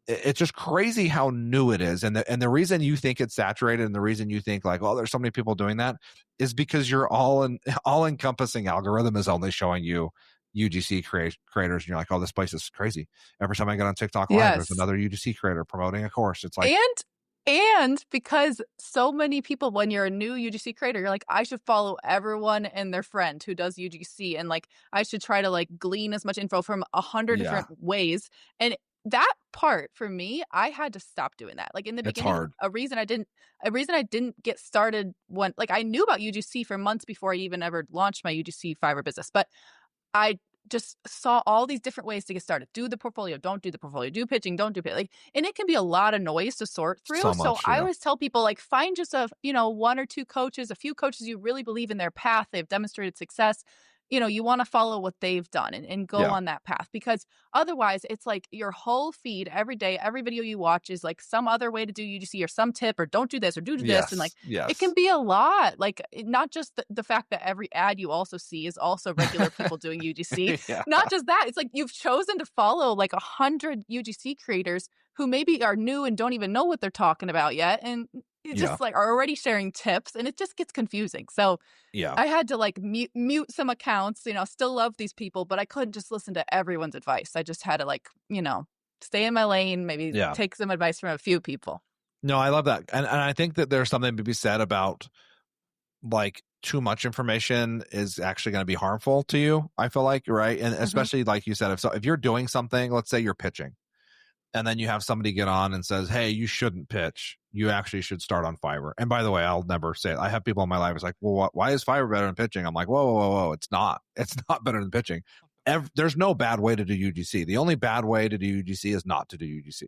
it's just crazy how new it is. And the reason you think it's saturated, and the reason you think like, oh, there's so many people doing that, is because your all encompassing algorithm is only showing you UGC creators, and you're like, oh, this place is crazy. Every time I get on TikTok Live, there's another UGC creator promoting a course. It's like, and because so many people, when you're a new UGC creator, you're like, I should follow everyone and their friend who does UGC, and like, I should try to like glean as much info from 100 different ways. And that part, for me, I had to stop doing that. Like, in the beginning, a reason I didn't get started when, like, I knew about UGC for months before I even ever launched my UGC Fiverr business, but I just saw all these different ways to get started. Do the portfolio, don't do the portfolio, do pitching, don't do pitching. Like, and it can be a lot of noise to sort through. So I always tell people, like, find just 1 or 2 coaches, a few coaches you really believe in their path. They've demonstrated success. You want to follow what they've done and go on that path, because otherwise it's like your whole feed every day, every video you watch is like some other way to do UGC, or some tip, or don't do this, or do this. And like, it can be a lot. Like, not just the fact that every ad you also see is also regular people doing UGC. Not just that. It's like, you've chosen to follow like 100 UGC creators who maybe are new and don't even know what they're talking about yet. And just like are already sharing tips, and it just gets confusing. So I had to like mute some accounts, still love these people, but I couldn't just listen to everyone's advice. I just had to like, stay in my lane, maybe take some advice from a few people. No, I love that. And I think that there's something to be said about like too much information is actually going to be harmful to you, I feel like, right? And especially like you said, if you're doing something, let's say you're pitching, and then you have somebody get on and says, hey, you shouldn't pitch. You actually should start on Fiverr. And by the way, I'll never say it. I have people in my life who's like, well, why is Fiverr better than pitching? I'm like, whoa. It's not. It's not better than pitching. There's no bad way to do UGC. The only bad way to do UGC is not to do UGC.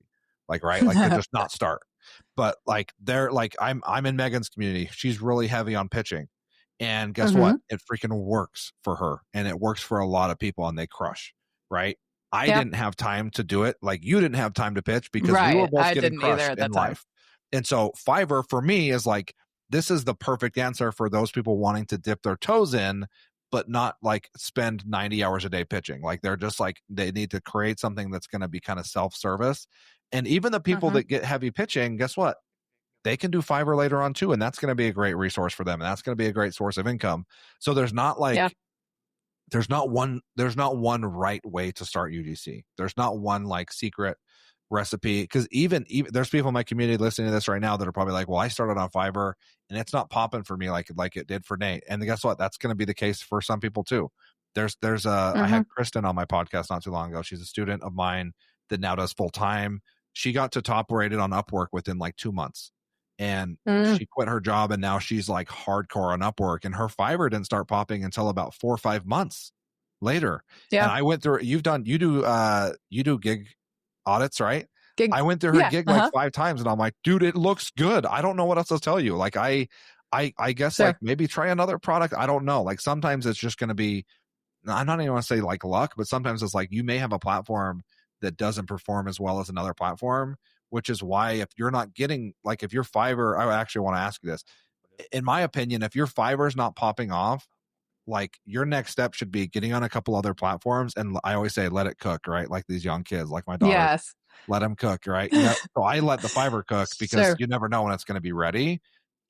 Like, right? Like, to just not start. But like, they're like, I'm in Megan's community. She's really heavy on pitching. And guess what? It freaking works for her. And it works for a lot of people, and they crush, right? I didn't have time to do it. Like, you didn't have time to pitch, because we were both getting crushed in life. And so Fiverr for me is like, this is the perfect answer for those people wanting to dip their toes in, but not like spend 90 hours a day pitching. Like, they're just like, they need to create something that's going to be kind of self-service. And even the people that get heavy pitching, guess what? They can do Fiverr later on too. And that's going to be a great resource for them. And that's going to be a great source of income. So there's not like there's not one right way to start UGC. There's not one like secret recipe, because even there's people in my community listening to this right now that are probably like, well, I started on Fiverr and it's not popping for me like it did for Nate. And guess what? That's going to be the case for some people too. I had Kristen on my podcast not too long ago. She's a student of mine that now does full time. She got to top rated on Upwork within like 2 months, and she quit her job, and now she's like hardcore on Upwork, and her Fiverr didn't start popping until about 4 or 5 months later. Yeah. And I went through, you do gig audits, right? I went through her gig like 5 times, and I'm like, dude, it looks good. I don't know what else to tell you. Like I guess like maybe try another product. I don't know. Like sometimes it's just going to be, I'm not even want to say like luck, but sometimes it's like you may have a platform that doesn't perform as well as another platform, which is why if you're not getting, like if your Fiverr, I actually want to ask you this. In my opinion, if your Fiverr is not popping off, like your next step should be getting on a couple other platforms. And I always say, let it cook, right? Like these young kids, like my daughter, let them cook, right? So I let the Fiverr cook because you never know when it's going to be ready.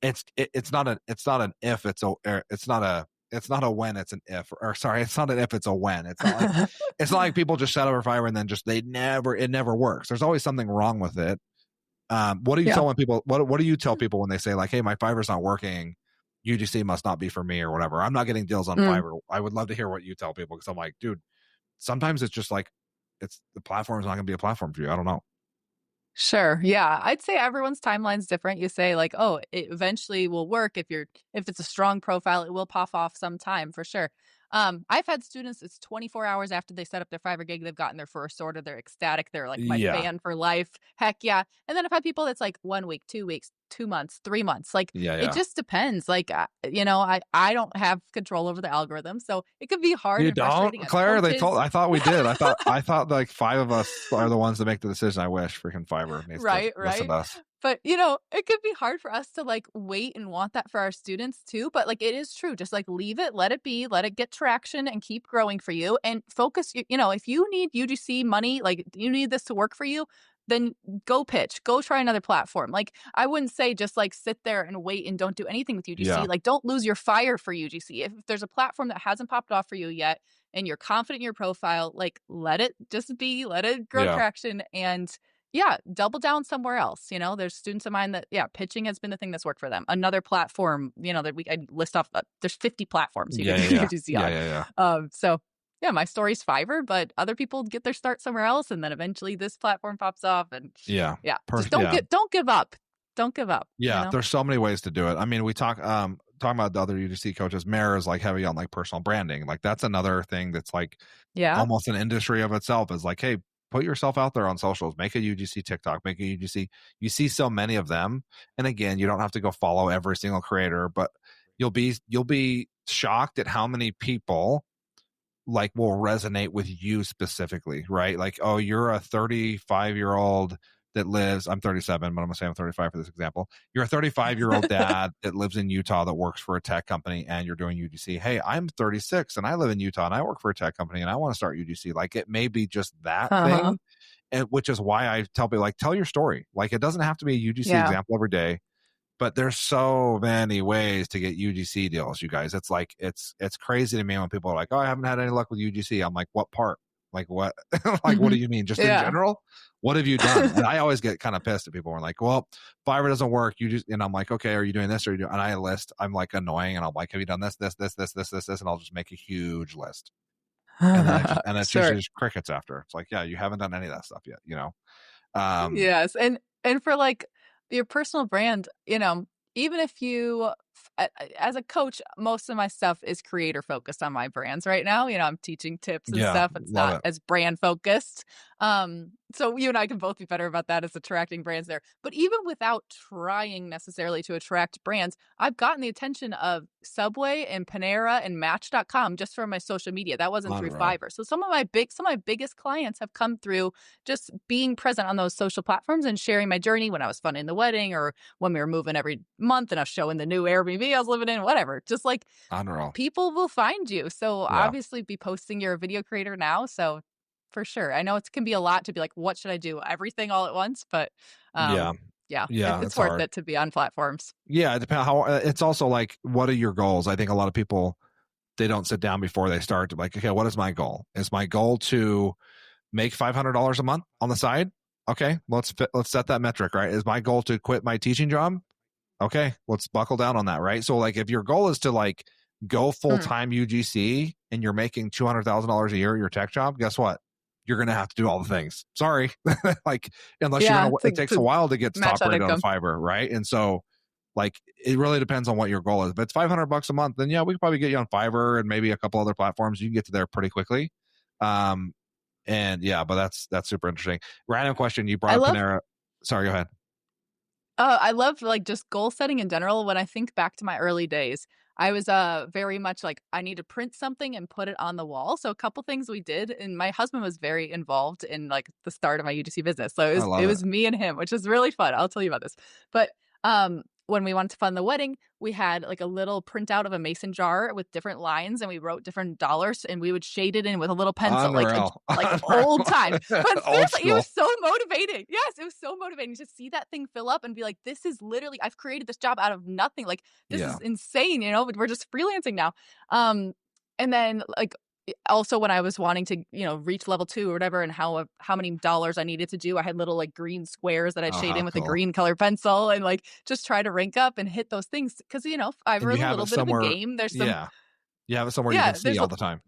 It's not an if, it's not a when, it's an if. Or sorry, it's not an if, it's a when. It's not like it's not like people just set up a Fiverr and then it never works. There's always something wrong with it. What do you tell people? What do you tell people when they say like, hey, my Fiverr's not working, UGC must not be for me or whatever? I'm not getting deals on Fiverr. I would love to hear what you tell people, because I'm like, dude, sometimes it's just like the platform's not going to be a platform for you. I don't know. Sure. Yeah. I'd say everyone's timeline's different. You say like, oh, it eventually will work. If it's a strong profile, it will pop off sometime for sure. I've had students, it's 24 hours after they set up their Fiverr gig, they've gotten their first order. They're ecstatic. They're like my fan for life. Heck yeah. And then I've had people that's like 1 week, 2 weeks, 2 months, 3 months. Like it just depends. Like, I don't have control over the algorithm, so it could be hard. You don't, Claire? I thought we did. I thought like 5 of us are the ones that make the decision. I wish freaking Fiverr needs to listen to us. But, it could be hard for us to like wait and want that for our students too. But like, it is true. Just like leave it, let it be, let it get traction and keep growing for you, and focus. If you need UGC money, like you need this to work for you, then go pitch, go try another platform. Like I wouldn't say just like sit there and wait and don't do anything with UGC. Yeah. Like don't lose your fire for UGC. If there's a platform that hasn't popped off for you yet and you're confident in your profile, like let it grow traction, and double down somewhere else. There's students of mine that, pitching has been the thing that's worked for them. Another platform, that I list off, there's 50 platforms you can do UGC on. So my story's Fiverr, but other people get their start somewhere else, and then eventually this platform pops off, and just don't give up. Don't give up. Yeah, there's so many ways to do it. I mean, we talking about the other UGC coaches. Mara is like heavy on like personal branding. Like that's another thing that's like almost an industry of itself. Is like, hey, put yourself out there on socials, make a UGC TikTok, make a UGC. You see so many of them. And again, you don't have to go follow every single creator, but you'll be shocked at how many people like will resonate with you specifically, right? Like, oh, you're a 35-year-old that lives, I'm 37, but I'm gonna say I'm 35 for this example. You're a 35-year-old dad that lives in Utah that works for a tech company, and you're doing UGC. Hey, I'm 36 and I live in Utah and I work for a tech company and I want to start UGC. Like it may be just that thing, and which is why I tell people like, tell your story. Like it doesn't have to be a UGC example every day, but there's so many ways to get UGC deals, you guys. It's like, it's crazy to me when people are like, oh, I haven't had any luck with UGC. I'm like, what part? Like what? Like, what do you mean? Just in general? What have you done? And I always get kind of pissed at people who are like, well, Fiverr doesn't work. And I'm like, okay, are you doing this? And I list, I'm like annoying. And I'm like, have you done this? And I'll just make a huge list. And it's usually just crickets after. It's like, yeah, you haven't done any of that stuff yet, Yes. And for like your personal brand, even if you, as a coach, most of my stuff is creator focused on my brands right now. I'm teaching tips and stuff. It's not as brand focused. So you and I can both be better about that as attracting brands there. But even without trying necessarily to attract brands, I've gotten the attention of Subway and Panera and Match.com just from my social media. That wasn't through Fiverr. So some of my biggest clients have come through just being present on those social platforms and sharing my journey when I was funding the wedding, or when we were moving every month and I was showing the new Airbnb I was living in, whatever. Just like people will find you. So obviously be posting, you're a video creator now. So for sure. I know it can be a lot to be like, what should I do? Everything all at once. But it's worth it to be on platforms. Yeah, it depends how. It's also like, what are your goals? I think a lot of people they don't sit down before they start to like, okay, what is my goal? Is my goal to make $500 a month on the side? Okay, let's set that metric, right? Is my goal to quit my teaching job? Okay, let's buckle down on that, right? So like if your goal is to like go full-time UGC and you're making $200,000 a year at your tech job, guess what? You're going to have to do all the things. Sorry. Like, unless you're going to, it takes a while to get top rated on Fiverr, right? And so like, it really depends on what your goal is. If it's $500 a month, then yeah, we could probably get you on Fiverr and maybe a couple other platforms. You can get to there pretty quickly. And yeah, but that's super interesting. Random question. You brought up Panera. Sorry, go ahead. I love like just goal setting in general. When I think back to my early days, I was very much like, I need to print something and put it on the wall. So a couple things we did, and my husband was very involved in like the start of my UGC business. So it was me and him, which is really fun. I'll tell you about this. But when we wanted to fund the wedding, we had like a little printout of a mason jar with different lines, and we wrote different dollars, and we would shade it in with a little pencil, like old time. But seriously, it was so motivating. Yes, it was so motivating to see that thing fill up and be like, this is literally, I've created this job out of nothing. Like, this is insane, you know, but we're just freelancing now. And then like, also when I was wanting to, you know, reach level 2 or whatever, and how many dollars I needed to do, I had little like green squares that I'd shade in with a green color pencil and like just try to rank up and hit those things. Cause you know, Fiverr is a little bit of a game. There's some, you have it somewhere you can see all the time.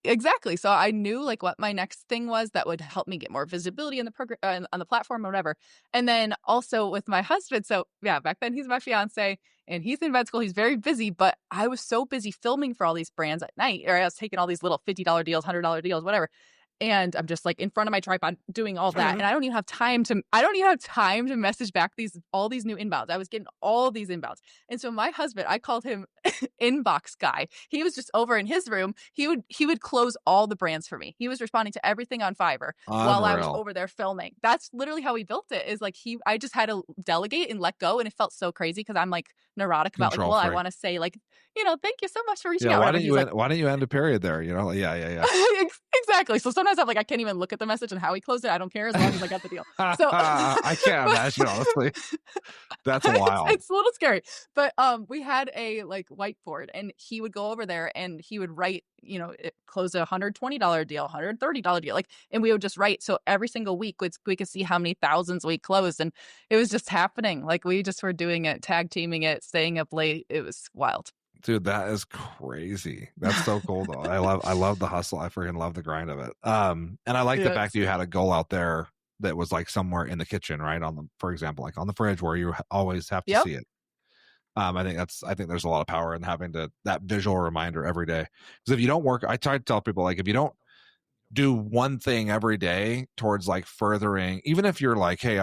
Exactly. So I knew like what my next thing was that would help me get more visibility in the program, on the platform or whatever. And then also with my husband. So yeah, back then he's my fiance and he's in med school. He's very busy, but I was so busy filming for all these brands at night, or I was taking all these little $50 deals, $100 deals, whatever. And I'm just like in front of my tripod doing all that. And I don't even have time to message back all these new inbounds. I was getting all these inbounds. And so my husband, I called him inbox guy. He was just over in his room. He would close all the brands for me. He was responding to everything on Fiverr while I was over there filming. That's literally how we built it, is like I just had to delegate and let go. And it felt so crazy because I'm like neurotic about like, well, I want to say like, you know, thank you so much for reaching out. Why don't you end a period there? You know, yeah. Exactly. So sometimes I'm like, I can't even look at the message and how he closed it. I don't care as long as I got the deal. So I can't imagine, honestly. That's wild. It's a little scary. But we had a like whiteboard, and he would go over there and he would write, you know, close a $120 deal, $130 deal, like, and we would just write. So every single week we could see how many thousands we closed, and it was just happening. Like, we just were doing it, tag teaming it, staying up late. It was wild. Dude, that is crazy. That's so cool though. I love the hustle. I freaking love the grind of it. And I like the fact that you had a goal out there that was like somewhere in the kitchen, right? For example, like on the fridge where you always have to see it. I think there's a lot of power in having that visual reminder every day. Because if you don't work, I try to tell people, like, if you don't do one thing every day towards like furthering, even if you're like, hey,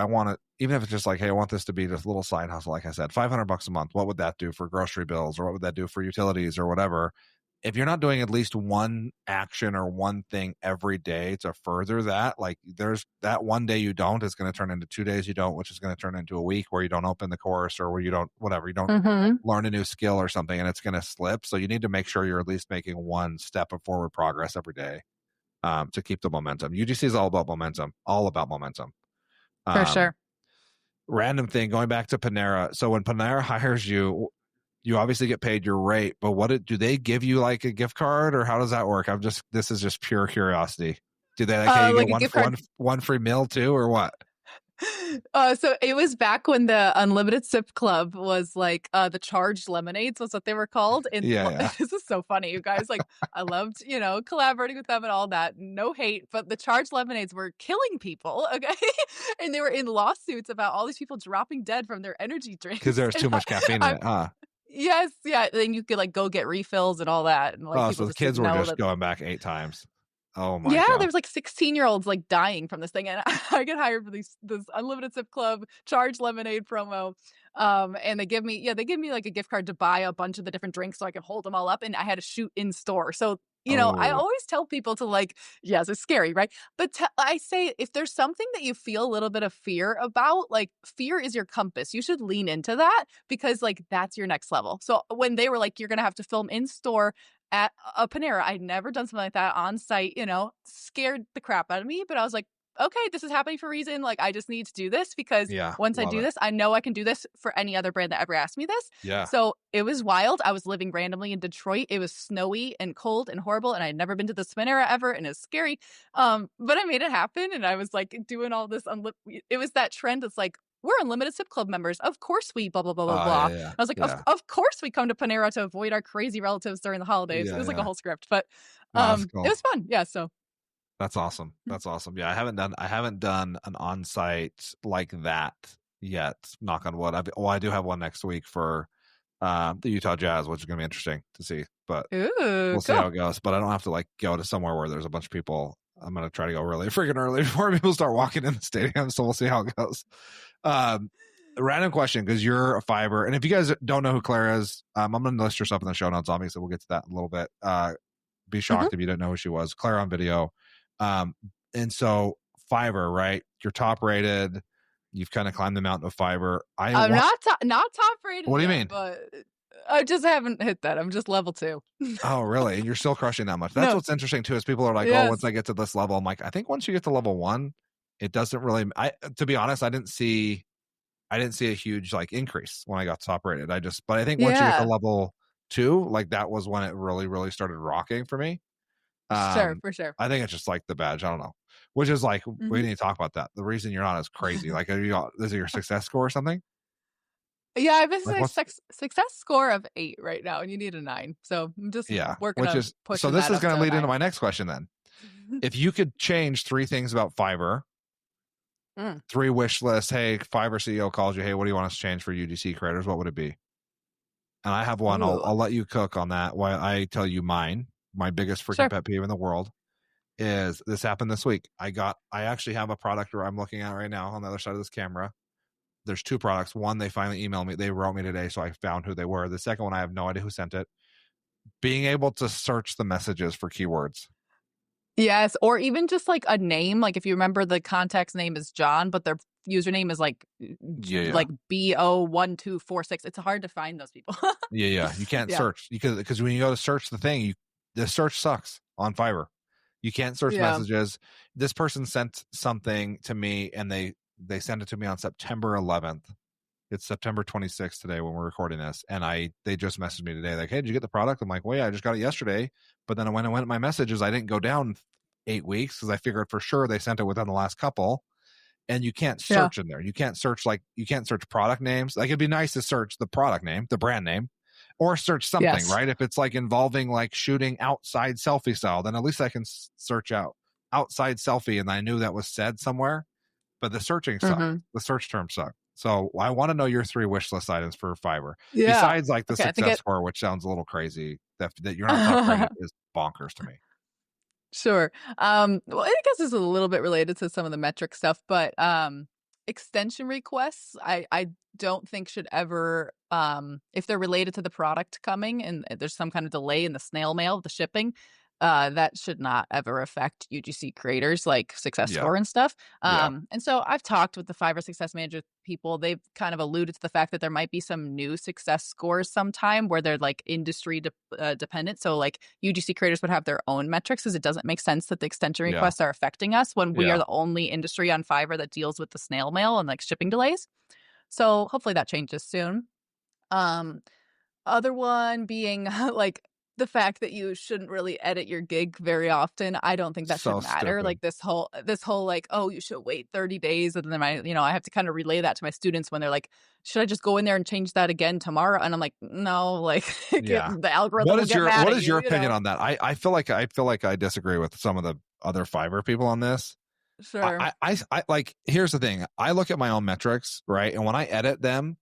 even if it's just like, hey, I want this to be this little side hustle, like I said, $500 a month, what would that do for grocery bills, or what would that do for utilities or whatever? If you're not doing at least one action or one thing every day to further that, like, there's that one day you don't, is going to turn into 2 days you don't, which is going to turn into a week where you don't open the course, or where you don't, whatever, you don't learn a new skill or something, and it's going to slip. So you need to make sure you're at least making one step of forward progress every day to keep the momentum. UGC is all about momentum. For sure. Random thing, going back to Panera. So when Panera hires you, you obviously get paid your rate, but do they give you like a gift card, or how does that work? This is just pure curiosity. Do they you get one free meal too, or what? So it was back when the Unlimited Sip Club was like the charged lemonades was what they were called. And this is so funny, you guys. Like, I loved, you know, collaborating with them and all that. No hate, but the charged lemonades were killing people. Okay. And they were in lawsuits about all these people dropping dead from their energy drinks. Because there's too much caffeine in it, huh? Yes. Yeah. Then you could like go get refills and all that. And like, so the kids were just going back 8 times. Oh my God. There's like 16-year-olds like dying from this thing, and I get hired for this Unlimited Sip Club charged lemonade promo. And they give me like a gift card to buy a bunch of the different drinks so I can hold them all up, and I had to shoot in store. So, you know, I always tell people to like, yes, it's scary, right? But I say, if there's something that you feel a little bit of fear about, like, fear is your compass. You should lean into that, because like that's your next level. So when they were like, you're going to have to film in store at a Panera, I'd never done something like that on site, you know, scared the crap out of me. But I was like, okay, this is happening for a reason. Like, I just need to do this because Yeah, once I love do it. this, I know I can do this for any other brand that ever asked me this. Yeah. So it was wild. I was living randomly in Detroit. It was snowy and cold and horrible, and I had never been to the Spinera ever, and it was scary. But I made it happen, and I was like doing all this. It was that trend. It's like, we're unlimited sip club members. Of course we blah blah blah blah blah. Yeah, I was like, of course we come to Panera to avoid our crazy relatives during the holidays. yeah, It was like yeah. a whole script, but No, that's it cool. was fun. Yeah. So That's awesome. That's awesome. Yeah, I haven't done an on-site like that yet. Knock on wood. I do have one next week for the Utah Jazz, which is going to be interesting to see. But ooh, we'll see cool. how it goes. But I don't have to like go to somewhere where there's a bunch of people. I'm going to try to go really freaking early before people start walking in the stadium. So we'll see how it goes. Random question, because you're a Fiverr, and if you guys don't know who Claire is, I'm going to list her stuff in the show notes. Obviously, we'll get to that in a little bit. Be shocked if you didn't know who she was. Claire on video. And so Fiverr, right? You're top rated. You've kind of climbed the mountain of Fiverr. I'm not top rated. What do you yet, mean? But I just haven't hit that. I'm just level 2. Oh, really? And you're still crushing that much. That's No. what's interesting too, is people are like, Yes. oh, once I get to this level, I'm like, I think once you get to level 1, it doesn't really. To be honest, I didn't see a huge like increase when I got top rated. But I think once you get to level 2, like that was when it really, really started rocking for me. Sure, for sure. I think it's just like the badge. I don't know. Which is like, we need to talk about that. The reason you're not as crazy, like, is it your success score or something? Yeah, I have a Like, success score of 8 right now, and you need a 9. So I'm just working on pushing so this that is going up to lead into 9. my next question then. If you could change 3 things about Fiverr, 3 wish lists, hey, Fiverr CEO calls you, hey, what do you want us to change for UGC creators? What would it be? And I have one. I'll let you cook on that while I tell you mine. My biggest freaking pet peeve in the world is this happened this week. I actually have a product where I'm looking at right now on the other side of this camera. There's 2 products. One, they finally emailed me. They wrote me today, so I found who they were. The second one, I have no idea who sent it. Being able to search the messages for keywords. Yes, or even just like a name. Like if you remember, the contact's name is John, but their username is like like BO1246. It's hard to find those people. You can't search because when you go to search the thing, the search sucks on Fiverr. You can't search messages. This person sent something to me, and they sent it to me on September 11th. It's September 26th today when we're recording this, and they just messaged me today like, hey, did you get the product? I'm like, well, yeah, I just got it yesterday. But then when I went to my messages, I didn't go down 8 weeks because I figured for sure they sent it within the last couple. And you can't search in there. You can't search product names. Like, it'd be nice to search the product name, the brand name, or search something, right? If it's like involving like shooting outside selfie style, then at least I can search out outside selfie, and I knew that was said somewhere. But the searching sucked. The search term sucked. So I want to know your 3 wish list items for Fiverr. Besides like the success score, which sounds a little crazy. That you're not top rated is bonkers to me. Sure. Well, I guess it's a little bit related to some of the metric stuff, but extension requests, I don't think should ever, if they're related to the product coming and there's some kind of delay in the snail mail, the shipping, that should not ever affect UGC creators like success score and stuff. And so I've talked with the Fiverr success manager people. They've kind of alluded to the fact that there might be some new success scores sometime where they're like industry dependent. So like UGC creators would have their own metrics, because it doesn't make sense that the extension requests are affecting us when we are the only industry on Fiverr that deals with the snail mail and like shipping delays. So hopefully that changes soon. Other one being like the fact that you shouldn't really edit your gig very often. I don't think that should matter. Stupid. Like this whole like, oh, you should wait 30 days. And then I have to kind of relay that to my students when they're like, should I just go in there and change that again tomorrow? And I'm like, no, like the algorithm. What is your opinion on that? I feel like I disagree with some of the other Fiverr people on this. Sure. I like, here's the thing. I look at my own metrics, right? And when I edit them,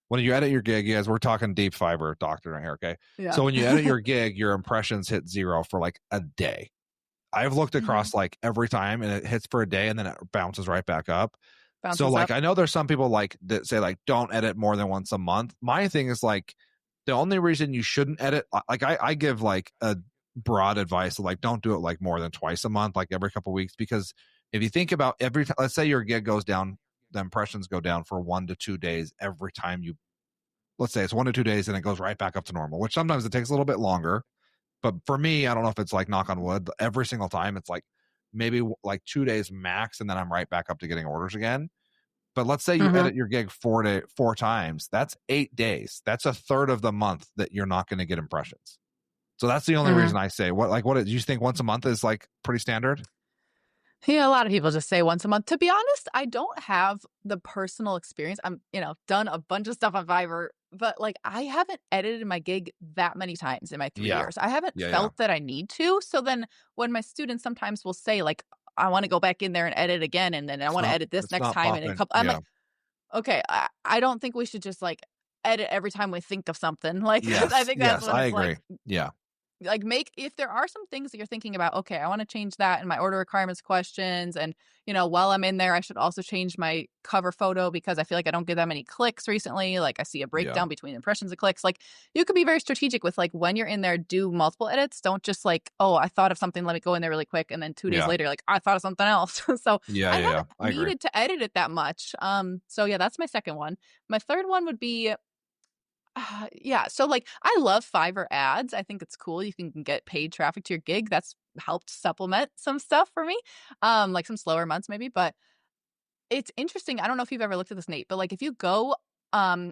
when you edit your gig, guys, we're talking deep Fiverr doctor right here, okay? Yeah. So when you edit your gig, your impressions hit 0 for like a day. I've looked across like every time, and it hits for a day, and then it bounces right back up. I know there's some people like that say like, don't edit more than once a month. My thing is like, the only reason you shouldn't edit, like I give like a broad advice of like, don't do it like more than twice a month, like every couple of weeks, because if you think about every time, let's say your gig goes down, the impressions go down for 1 to 2 days every time let's say it's 1 to 2 days, and it goes right back up to normal, which sometimes it takes a little bit longer. But for me, I don't know if it's like knock on wood, every single time it's like maybe like 2 days max, and then I'm right back up to getting orders again. But let's say you edit your gig 4 times. That's 8 days. That's a third of the month that you're not going to get impressions. So that's the only reason I say what do you think once a month is like pretty standard? Yeah, a lot of people just say once a month. To be honest, I don't have the personal experience. I'm, done a bunch of stuff on Fiverr, but like I haven't edited my gig that many times in my 3 years. I haven't felt that I need to. So then when my students sometimes will say like, I want to go back in there and edit again, and then I want to edit this next time and a couple, I'm like, okay, I don't think we should just like edit every time we think of something. Like, I think that's what I it's agree. like. Yeah. Like if there are some things that you're thinking about, okay, I want to change that in my order requirements questions. And, while I'm in there, I should also change my cover photo because I feel like I don't get that many clicks recently. Like I see a breakdown between impressions and clicks. Like you could be very strategic with like when you're in there, do multiple edits. Don't just like, oh, I thought of something. Let me go in there really quick. And then 2 days later, like I thought of something else. So I haven't needed to edit it that much. So yeah, that's my second one. My third one would be so like I love Fiverr ads. I think it's cool. You can get paid traffic to your gig. That's helped supplement some stuff for me. Like some slower months maybe, but it's interesting. I don't know if you've ever looked at this, Nate, but like if you go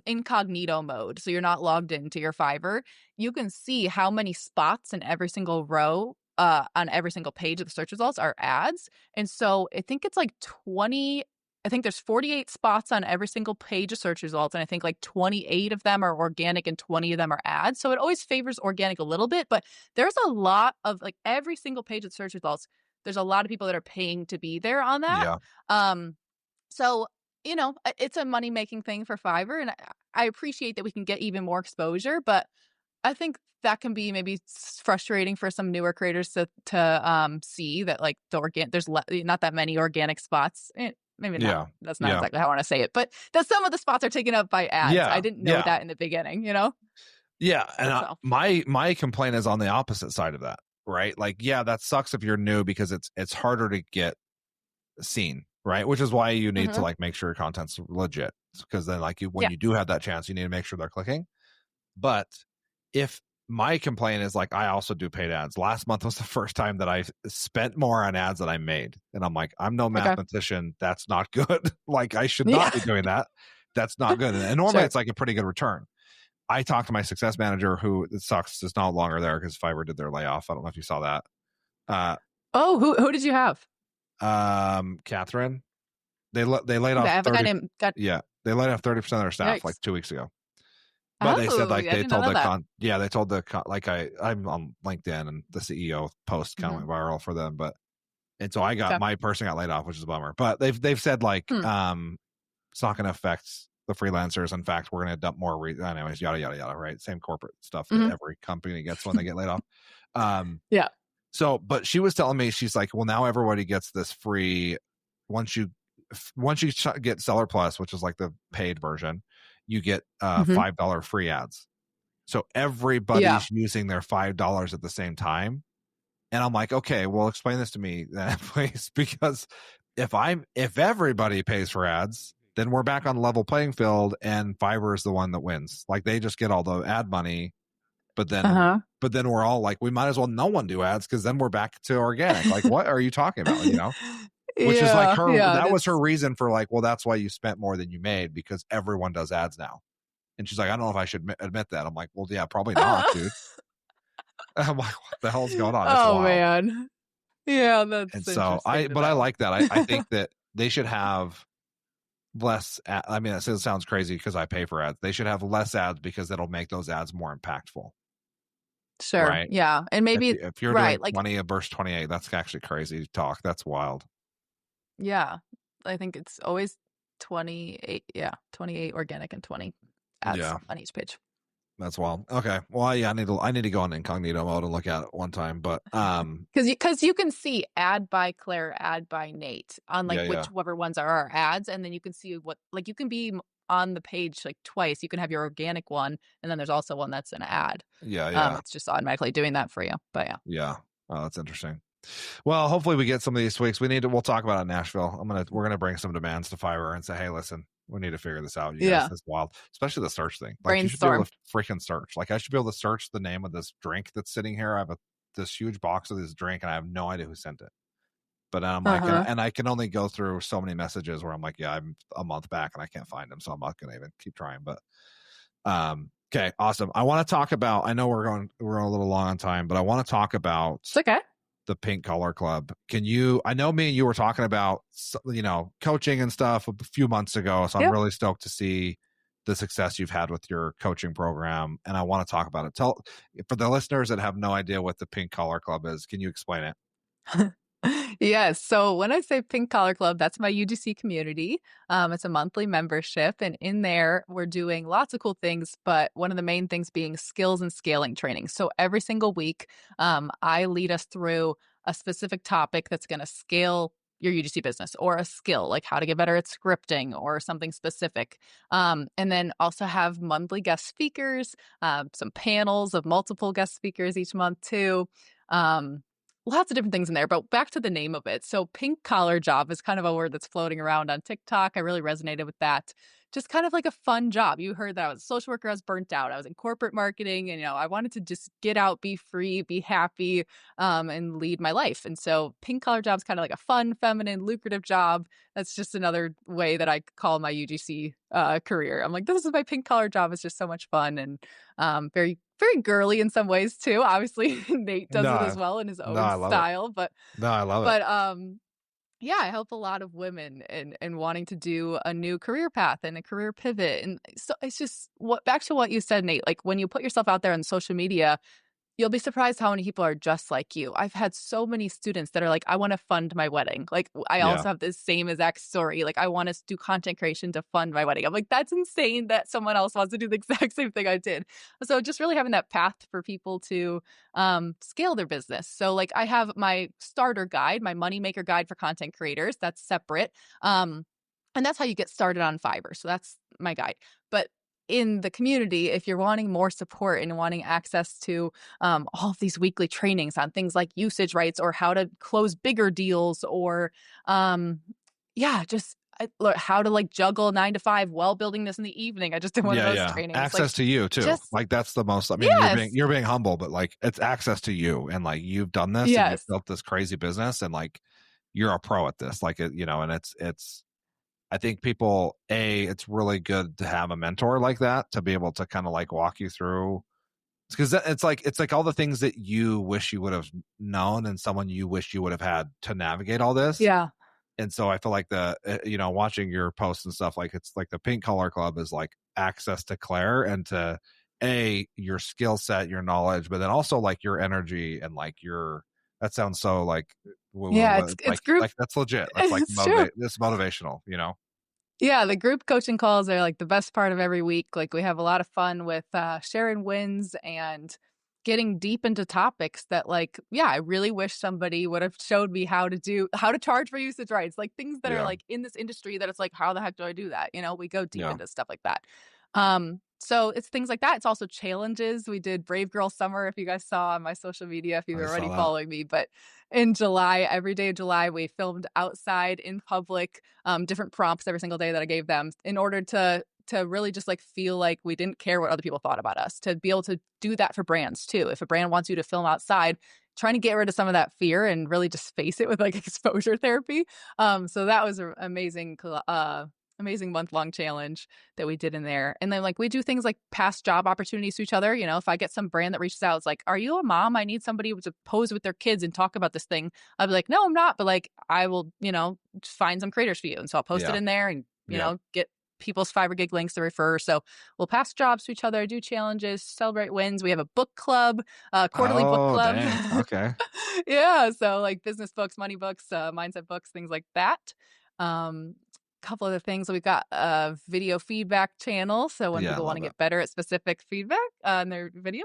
incognito mode, so you're not logged into your Fiverr, you can see how many spots in every single row on every single page of the search results are ads. And so I think it's like 20 I think there's 48 spots on every single page of search results. And I think like 28 of them are organic and 20 of them are ads. So it always favors organic a little bit, but there's a lot of like every single page of search results. There's a lot of people that are paying to be there on that. So, it's a money-making thing for Fiverr. And I appreciate that we can get even more exposure, but I think that can be maybe frustrating for some newer creators to see that like there's not that many organic spots. Maybe not. That's not exactly how I want to say it, but that some of the spots are taken up by ads. I didn't know that in the beginning, Yeah. And my complaint is on the opposite side of that, right? Like, that sucks if you're new because it's harder to get seen, right? Which is why you need to like make sure your content's legit. Because then like when you do have that chance, you need to make sure they're clicking. But if my complaint is like, I also do paid ads. Last month was the first time that I spent more on ads than I made. And I'm like, I'm no mathematician. That's not good. Like I should not be doing that. That's not good. And normally it's like a pretty good return. I talked to my success manager who it sucks is no longer there because Fiverr did their layoff. I don't know if you saw that. Who did you have? Catherine. They laid off 30, they laid off 30% of their staff like 2 weeks ago. But they said like they told I'm on LinkedIn and the CEO post kind of went viral for them, and so my person got laid off, which is a bummer. But they've said like it's not going to affect the freelancers. In fact, we're going to dump more. Anyways, yada yada yada. Right, same corporate stuff that every company gets when they get laid off. So, but she was telling me she's like, well, now everybody gets this free once you get Seller Plus, which is like the paid version. You get $5 free ads. So everybody's using their $5 at the same time. And I'm like, okay, well, explain this to me then, please. Because if everybody pays for ads, then we're back on level playing field and Fiverr is the one that wins. Like they just get all the ad money, but then we're all like, we might as well no one do ads because then we're back to organic. Like, what are you talking about? Which is like that was her reason for like, well, that's why you spent more than you made because everyone does ads now. And she's like, I don't know if I should admit that. I'm like, well, yeah, probably not, dude. I'm like, what the hell's going on? Oh man. Yeah, that's and so I like that. I think that they should have less. I mean, it sounds crazy because I pay for ads. They should have less ads because it'll make those ads more impactful. Sure. Right? Yeah. And maybe if you're doing 20 versus 28, that's actually crazy talk. That's wild. Yeah. I think it's always 28. Yeah. 28 organic and 20 ads on each page. That's wild. Okay. Well, yeah, I need to go on incognito mode and look at it one time, but because you can see ad by Claire, ad by Nate on like whichever ones are our ads, and then you can see what like you can be on the page like twice. You can have your organic one, and then there's also one that's an ad. Yeah. It's just automatically doing that for you. But yeah. Oh, that's interesting. Well, hopefully we get some of these tweaks. We'll talk about it in Nashville. We're gonna bring some demands to Fiverr and say, hey, listen, we need to figure this out. You guys, it's wild, especially the search thing. Like you should be able to freaking search. Like I should be able to search the name of this drink that's sitting here. I have this huge box of this drink, and I have no idea who sent it. But then I'm like, and I can only go through so many messages where I'm like, yeah, I'm a month back and I can't find them, so I'm not gonna even keep trying. But okay, awesome. I want to talk about. I know we're a little long on time, but I want to talk about. It's okay. The Pink Collar Club. Can you, I know me and you were talking about, coaching and stuff a few months ago. So I'm really stoked to see the success you've had with your coaching program. And I want to talk about it. For the listeners that have no idea what the Pink Collar Club is, can you explain it? Yes. So when I say Pink Collar Club, that's my UGC community. It's a monthly membership. And in there, we're doing lots of cool things. But one of the main things being skills and scaling training. So every single week, I lead us through a specific topic that's going to scale your UGC business, or a skill like how to get better at scripting or something specific. And then also have monthly guest speakers, some panels of multiple guest speakers each month too. Lots of different things in there, but back to the name of it. So pink collar job is kind of a word that's floating around on TikTok. I really resonated with that. Just kind of like a fun job. You heard that I was a social worker. I was burnt out. I was in corporate marketing, and I wanted to just get out, be free, be happy, and lead my life. And so pink collar job is kind of like a fun, feminine, lucrative job. That's just another way that I call my UGC career. I'm like, this is my pink collar job. It's just so much fun and very, very girly in some ways too. Obviously, Nate does it as well in his own style. But I love it. Yeah, I help a lot of women in wanting to do a new career path and a career pivot. And so it's just back to what you said, Nate, like when you put yourself out there on social media, you'll be surprised how many people are just like you. I've had so many students that are like, I want to fund my wedding. Like I also have the same exact story. Like I want to do content creation to fund my wedding. I'm like, that's insane that someone else wants to do the exact same thing I did. So just really having that path for people to scale their business. So like I have my starter guide, my moneymaker guide for content creators. That's separate. And that's how you get started on Fiverr. So that's my guide. But in the community, if you're wanting more support and wanting access to all of these weekly trainings on things like usage rights or how to close bigger deals or just how to like juggle 9 to 5 while building this in the evening. I just did one of those trainings. Access to you too. Like that's the most, I mean, you're being humble, but like it's access to you and like you've done this and you've built this crazy business and like you're a pro at this, like, and it's, I think people, it's really good to have a mentor like that to be able to kind of like walk you through, because it's like all the things that you wish you would have known and someone you wish you would have had to navigate all this. Yeah. And so I feel like watching your posts and stuff, like it's like the Pink Collar Club is like access to Claire and to your skill set, your knowledge, but then also like your energy and like that sounds so like, it's group. Like that's legit. That's like it's motivational, Yeah, the group coaching calls are like the best part of every week. Like we have a lot of fun with sharing wins and getting deep into topics that like, I really wish somebody would have showed me how to charge for usage rights, like things that are like in this industry that it's like, how the heck do I do that? We go deep into stuff like that. So it's things like that. It's also challenges. We did Brave Girl Summer, if you guys saw on my social media, if you were already following me. But in July, every day of July, we filmed outside in public, different prompts every single day that I gave them in order to really just like feel like we didn't care what other people thought about us, to be able to do that for brands too. If a brand wants you to film outside, trying to get rid of some of that fear and really just face it with like exposure therapy. So that was an amazing month-long challenge that we did in there. And then like we do things like pass job opportunities to each other. If I get some brand that reaches out, it's like, are you a mom? I need somebody to pose with their kids and talk about this thing. I'll be like, no, I'm not. But like, I will, find some creators for you. And so I'll post it in there and, get people's Fiverr gig links to refer. So we'll pass jobs to each other, do challenges, celebrate wins. We have a book club, quarterly book club. Dang. Okay. Yeah. So like business books, money books, mindset books, things like that. Couple other things. We've got a video feedback channel. So when people want to get better at specific feedback on their video,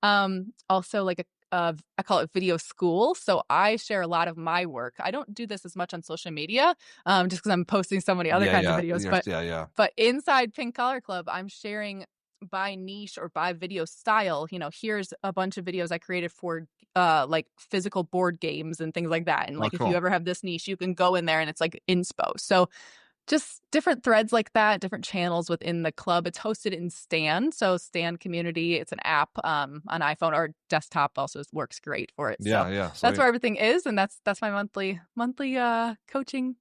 also like I call it video school. So I share a lot of my work. I don't do this as much on social media, just because I'm posting so many other kinds of videos. But inside Pink Collar Club, I'm sharing by niche or by video style. Here's a bunch of videos I created for like physical board games and things like that. And like if you ever have this niche, you can go in there and it's like inspo. So just different threads like that, different channels within the club. It's hosted in Stan. So Stan Community, it's an app on iPhone or desktop, also works great for it. Yeah, so yeah. that's where everything is. And that's my monthly coaching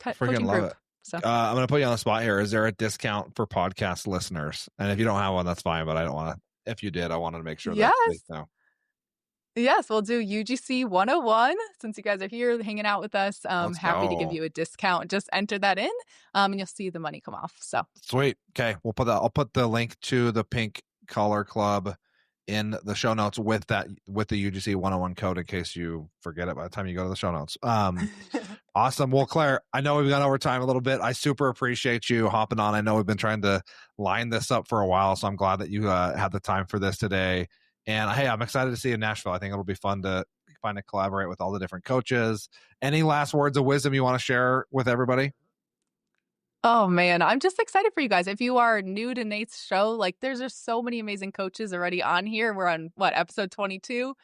Freaking love group. it. So I'm going to put you on the spot here. Is there a discount for podcast listeners? And if you don't have one, that's fine, but I don't want to. If you did, I wanted to make sure that they know. Yes, we'll do UGC 101 since you guys are here hanging out with us. Happy to give you a discount. Just enter that in, and you'll see the money come off. So sweet. Okay, we'll put that. I'll put the link to the Pink Collar Club in the show notes with the UGC 101 code in case you forget it by the time you go to the show notes. Awesome. Well, Claire, I know we've gone over time a little bit. I super appreciate you hopping on. I know we've been trying to line this up for a while, so I'm glad that you had the time for this today. And hey, I'm excited to see you in Nashville. I think it'll be fun to collaborate with all the different coaches. Any last words of wisdom you want to share with everybody? Oh man, I'm just excited for you guys. If you are new to Nate's show, like there's just so many amazing coaches already on here. We're on episode 22.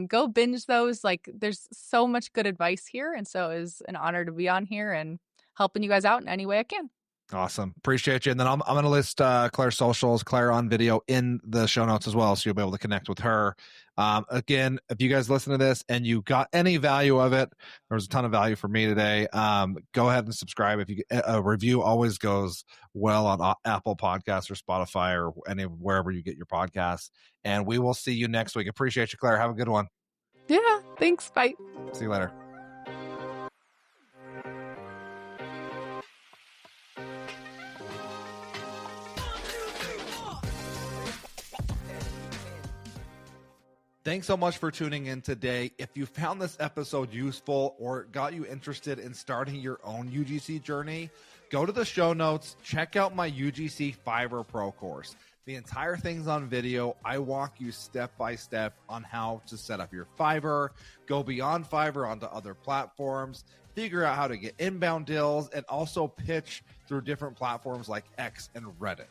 Go binge those. Like there's so much good advice here. And so it's an honor to be on here and helping you guys out in any way I can. Awesome. Appreciate you. And then I'm going to list Claire's socials, Claire on video in the show notes as well. So you'll be able to connect with her. Again, if you guys listen to this and you got any value of it, there was a ton of value for me today. Go ahead and subscribe. If you a review always goes well on Apple Podcasts or Spotify or wherever you get your podcasts. And we will see you next week. Appreciate you, Claire. Have a good one. Yeah. Thanks. Bye. See you later. Thanks so much for tuning in today. If you found this episode useful or got you interested in starting your own UGC journey, go to the show notes, check out my UGC Fiverr Pro course. The entire thing's on video. I walk you step by step on how to set up your Fiverr, go beyond Fiverr onto other platforms, figure out how to get inbound deals, and also pitch through different platforms like X and Reddit.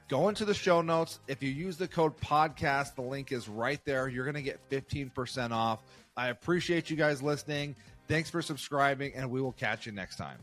Go into the show notes. If you use the code podcast, the link is right there. You're going to get 15% off. I appreciate you guys listening. Thanks for subscribing, and we will catch you next time.